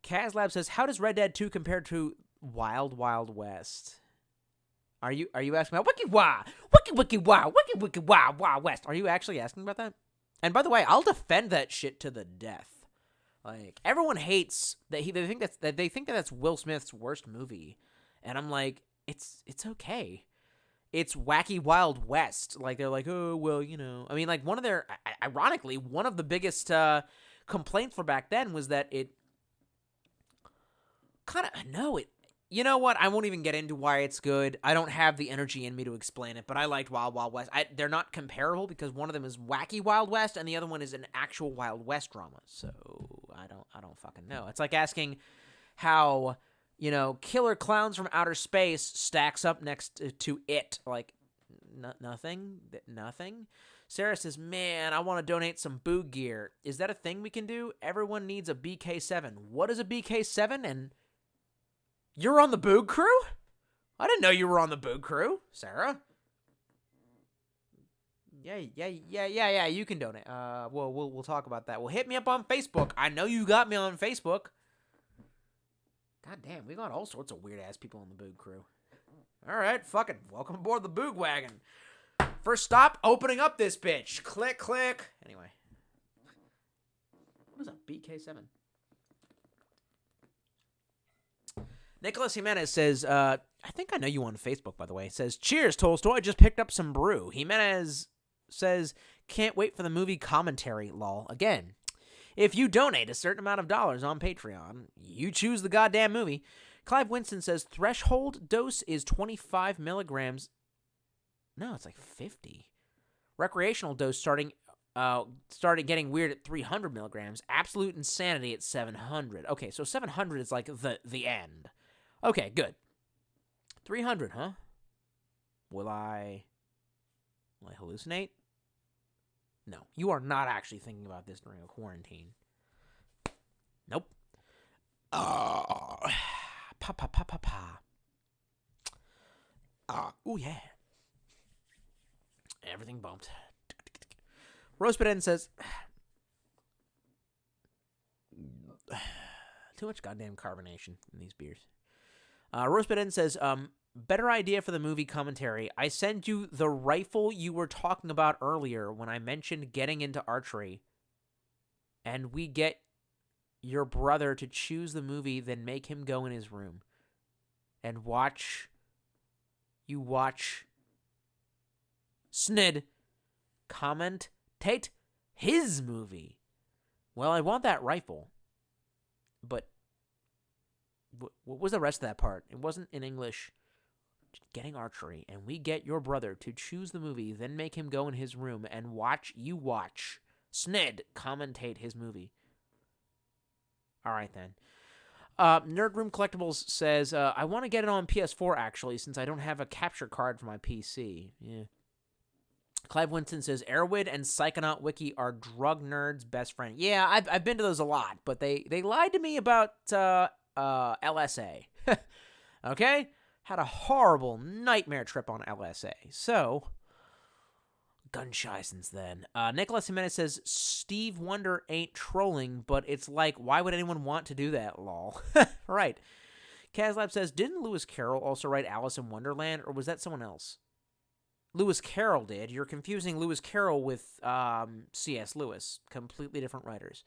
Speaker 2: Kazlab says, how does Red Dead 2 compare to Wild Wild West? Are you asking about Wiki Wild Wild West? Are you actually asking about that? And by the way, I'll defend that shit to the death. Like, everyone hates that they think that's Will Smith's worst movie, and I'm like, it's okay. It's Wacky Wild West. Like, they're like, oh well, you know. I mean, like, ironically, one of the biggest complaints for back then was that it you know what? I won't even get into why it's good. I don't have the energy in me to explain it, but I liked Wild Wild West. They're not comparable because one of them is Wacky Wild West and the other one is an actual Wild West drama. So I don't fucking know. It's like asking how, you know, Killer Clowns from Outer Space stacks up next to It. Like, nothing? Sarah says, man, I want to donate some Boog gear. Is that a thing we can do? Everyone needs a BK7. What is a BK7? And you're on the Boog crew? I didn't know you were on the Boog crew, Sarah. Yeah, you can donate. We'll talk about that. Well, hit me up on Facebook. I know you got me on Facebook. God damn, we got all sorts of weird-ass people on the Boog crew. All right, fuck it. Welcome aboard the Boog wagon. First stop, opening up this bitch. Click, click. Anyway. What is a BK7? Nicholas Jimenez says, I think I know you on Facebook, by the way. Says, cheers, Tolstoy. I just picked up some brew. Jimenez says, can't wait for the movie commentary, lol. Again, if you donate a certain amount of dollars on Patreon, you choose the goddamn movie. Clive Winston says, threshold dose is 25 milligrams. No, it's like 50. Recreational dose started getting weird at 300 milligrams. Absolute insanity at 700. Okay, so 700 is like the end. Okay, good. 300, huh? Will I hallucinate? No, you are not actually thinking about this during a quarantine. Nope. Pa. Oh yeah. Everything bumped. Rosebud says, too much goddamn carbonation in these beers. Rosebud says, better idea for the movie commentary. I sent you the rifle you were talking about earlier when I mentioned getting into archery. And we get your brother to choose the movie, then make him go in his room and watch Snid commentate his movie. Well, I want that rifle. But what was the rest of that part? It wasn't in English. Getting archery, and we get your brother to choose the movie, then make him go in his room and watch Snid commentate his movie. All right, then. Nerd Room Collectibles says, I want to get it on PS4, actually, since I don't have a capture card for my PC. Yeah. Clive Winston says, Airwid and Psychonaut Wiki are drug nerds' best friend. Yeah, I've been to those a lot, but they lied to me about LSA. Okay? Had a horrible nightmare trip on LSA. So, gun shy since then. Nicholas Jimenez says, Steve Wonder ain't trolling, but it's like, why would anyone want to do that, lol? Right. Kazlab says, didn't Lewis Carroll also write Alice in Wonderland, or was that someone else? Lewis Carroll did. You're confusing Lewis Carroll with C.S. Lewis. Completely different writers.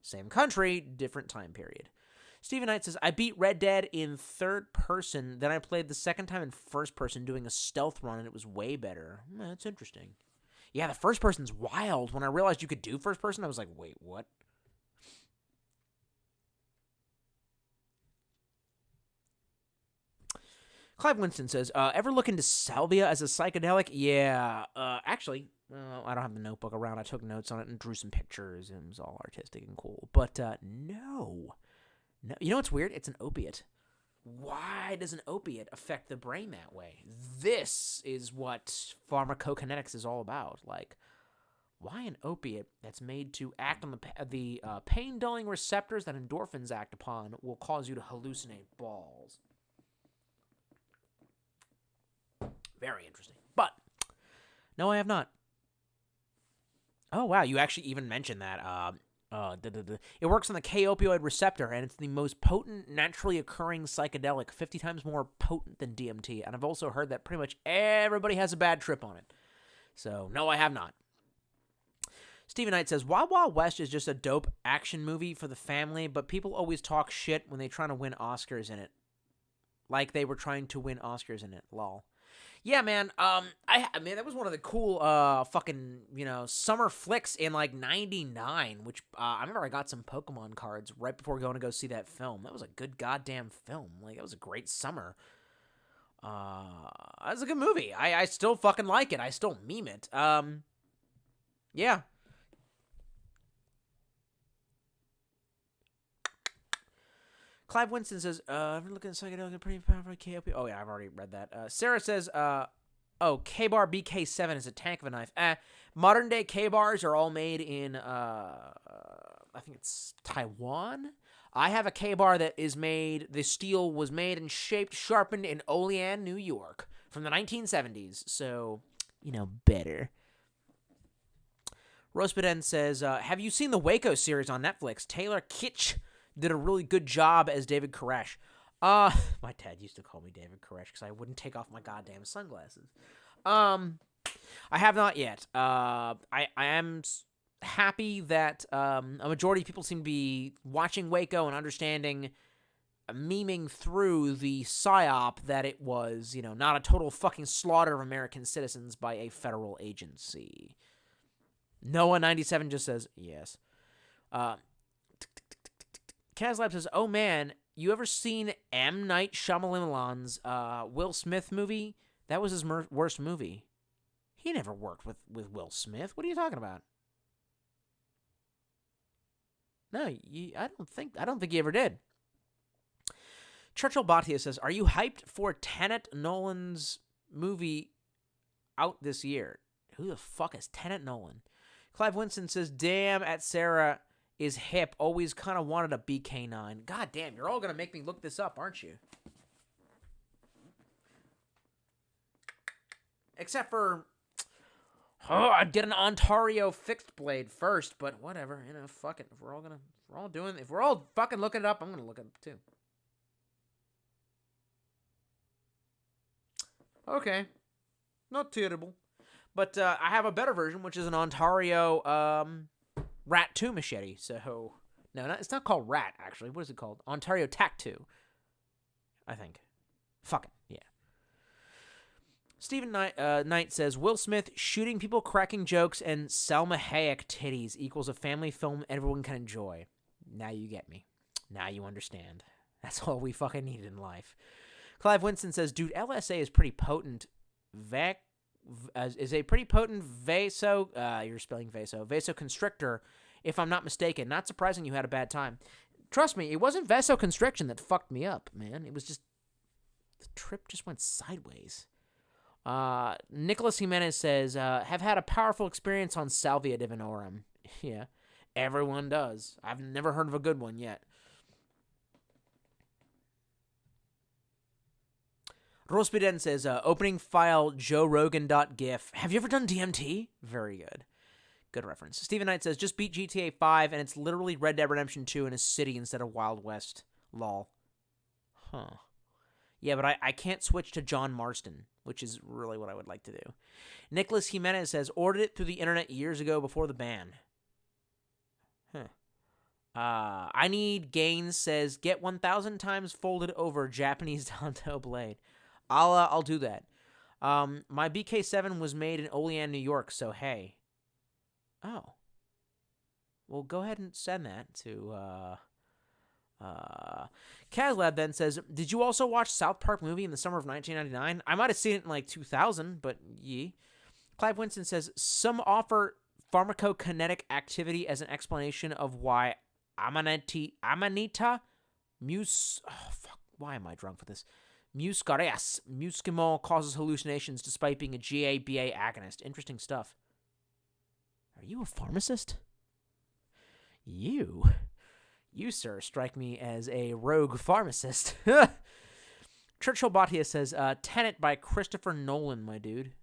Speaker 2: Same country, different time period. Stephen Knight says, I beat Red Dead in third person, then I played the second time in first person doing a stealth run, and it was way better. That's interesting. Yeah, the first person's wild. When I realized you could do first person, I was like, wait, what? Clive Winston says, ever look into salvia as a psychedelic? Yeah, actually, I don't have the notebook around. I took notes on it and drew some pictures, and it was all artistic and cool. But no. No, you know what's weird? It's an opiate. Why does an opiate affect the brain that way? This is what pharmacokinetics is all about. Like, why an opiate that's made to act on the pain-dulling receptors that endorphins act upon will cause you to hallucinate balls? Very interesting. But, no, I have not. Oh, wow, you actually even mentioned that. It works on the K-opioid receptor, and it's the most potent, naturally occurring psychedelic, 50 times more potent than DMT. And I've also heard that pretty much everybody has a bad trip on it. So, no, I have not. Stephen Knight says, Wild Wild West is just a dope action movie for the family, but people always talk shit when they're trying to win Oscars in it. Like they were trying to win Oscars in it, lol. Yeah, man. I mean, that was one of the cool, fucking, summer flicks in like '99. Which I remember I got some Pokemon cards right before going to go see that film. That was a good goddamn film. Like, that was a great summer. That was a good movie. I still fucking like it. I still meme it. Yeah. Clive Winston says, ever look at psychedelic pretty powerful KOP? Oh, yeah, I've already read that. Sarah says, K-Bar BK7 is a tank of a knife. Modern day K-Bars are all made in, I think it's Taiwan. I have a K-Bar that is made, the steel was made and shaped, sharpened in Olean, New York from the 1970s. So, better. Rospeden says, have you seen the Waco series on Netflix? Taylor Kitsch did a really good job as David Koresh. My dad used to call me David Koresh because I wouldn't take off my goddamn sunglasses. I have not yet. I am happy that a majority of people seem to be watching Waco and understanding, memeing through the psyop that it was, not a total fucking slaughter of American citizens by a federal agency. Noah97 just says, yes. Kazlab says, oh man, you ever seen M. Night Shyamalan's Will Smith movie? That was his worst movie. He never worked with Will Smith. What are you talking about? No, I don't think he ever did. Churchill Bhatia says, are you hyped for Tenet, Nolan's movie out this year? Who the fuck is Tenet Nolan? Clive Winston says, damn, at Sarah is hip. Always kind of wanted a BK9. God damn, you're all going to make me look this up, aren't you? Except for, I'd get an Ontario fixed blade first, but whatever. Fuck it. If we're all fucking looking it up, I'm going to look it up too. Okay. Not terrible. But I have a better version, which is an Ontario Rat 2 machete. So, No, it's not called Rat, actually. What is it called? Ontario Tattoo, I think. Fuck it, yeah. Stephen Knight says, Will Smith shooting people, cracking jokes, and Salma Hayek titties equals a family film everyone can enjoy. Now you get me. Now you understand. That's all we fucking need in life. Clive Winston says, dude, LSA is pretty potent. Is a pretty potent you're spelling vasoconstrictor, if I'm not mistaken. Not surprising you had a bad time. Trust me, it wasn't vasoconstriction that fucked me up, man. It was just, the trip just went sideways. Nicholas Jimenez says, have had a powerful experience on Salvia Divinorum. Yeah, everyone does. I've never heard of a good one yet. Rospiden says, opening file joerogan.gif. Have you ever done DMT? Very good. Good reference. Stephen Knight says, just beat GTA 5 and it's literally Red Dead Redemption 2 in a city instead of Wild West. Lol. Huh. Yeah, but I can't switch to John Marston, which is really what I would like to do. Nicholas Jimenez says, ordered it through the internet years ago before the ban. Huh. I Need Gains says, get 1,000 times folded over Japanese Danto blade. I'll do that. My BK7 was made in Olean, New York, so hey. Oh. Well, go ahead and send that to, Kazlab then says, did you also watch South Park movie in the summer of 1999? I might have seen it in like 2000, but ye. Clive Winston says, some offer pharmacokinetic activity as an explanation of why Amanita why am I drunk for this? Muscarese causes hallucinations despite being a GABA agonist. Interesting stuff. Are you a pharmacist? You, sir, strike me as a rogue pharmacist. Churchill Bhatia says, Tenet by Christopher Nolan, my dude.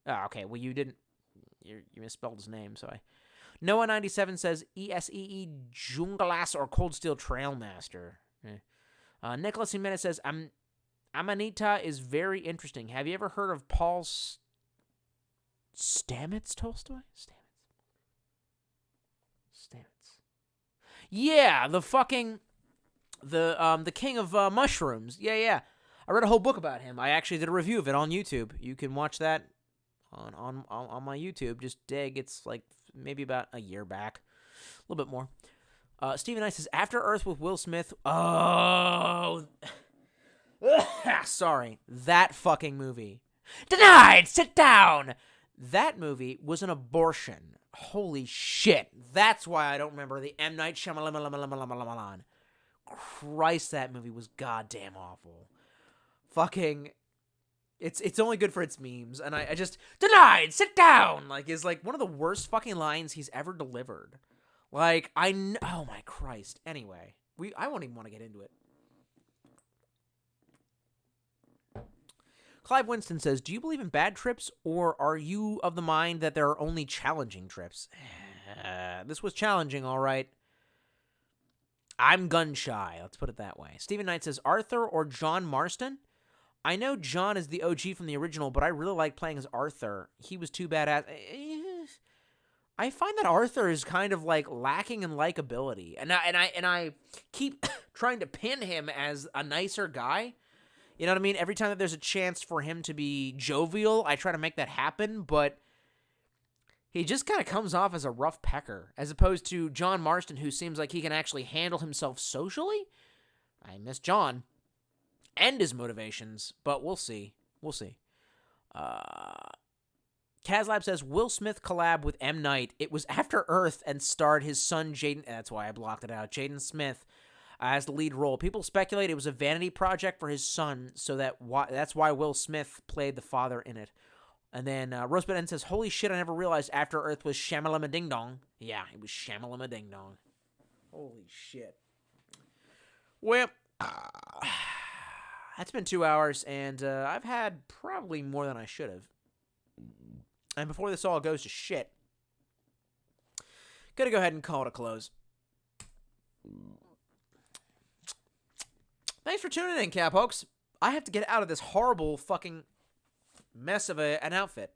Speaker 2: Oh, okay, well, you misspelled his name, so Noah97 says, ESEE Junglas or Cold Steel Trailmaster. Nicholas Jimenez says, Amanita is very interesting. Have you ever heard of Paul Stamets Tolstoy? Stamets. Yeah, the king of mushrooms. Yeah. I read a whole book about him. I actually did a review of it on YouTube. You can watch that on my YouTube. Just dig. It's like maybe about a year back. A little bit more. Stephen Knight says, After Earth with Will Smith. Oh. Sorry. That fucking movie. Denied! Sit down! That movie was an abortion. Holy shit. That's why I don't remember the M. Night Shyamalan. Christ, that movie was goddamn awful. Fucking... It's only good for its memes, and I just... Denied! Sit down! Like, is like one of the worst fucking lines he's ever delivered. Like, oh my Christ. Anyway, I won't even want to get into it. Clive Winston says, do you believe in bad trips, or are you of the mind that there are only challenging trips? This was challenging, all right. I'm gun shy, let's put it that way. Stephen Knight says, Arthur or John Marston? I know John is the OG from the original, but I really like playing as Arthur. He was too badass. I find that Arthur is kind of like lacking in likability, and I keep trying to pin him as a nicer guy. You know what I mean? Every time that there's a chance for him to be jovial, I try to make that happen, but he just kind of comes off as a rough pecker, as opposed to John Marston, who seems like he can actually handle himself socially. I miss John and his motivations, but we'll see. We'll see. Kazlab says, Will Smith collab with M. Night. It was After Earth and starred his son, Jaden. That's why I blocked it out. Jaden Smith as the lead role. People speculate it was a vanity project for his son, so that's why Will Smith played the father in it. And then Rosebud says, holy shit, I never realized After Earth was Shamalama Ding Dong. Yeah, it was Shamalama Ding Dong. Holy shit. Well, that's been 2 hours, and I've had probably more than I should have. And before this all goes to shit, gotta go ahead and call it a close. Thanks for tuning in, Cowpokes. I have to get out of this horrible fucking mess of an outfit.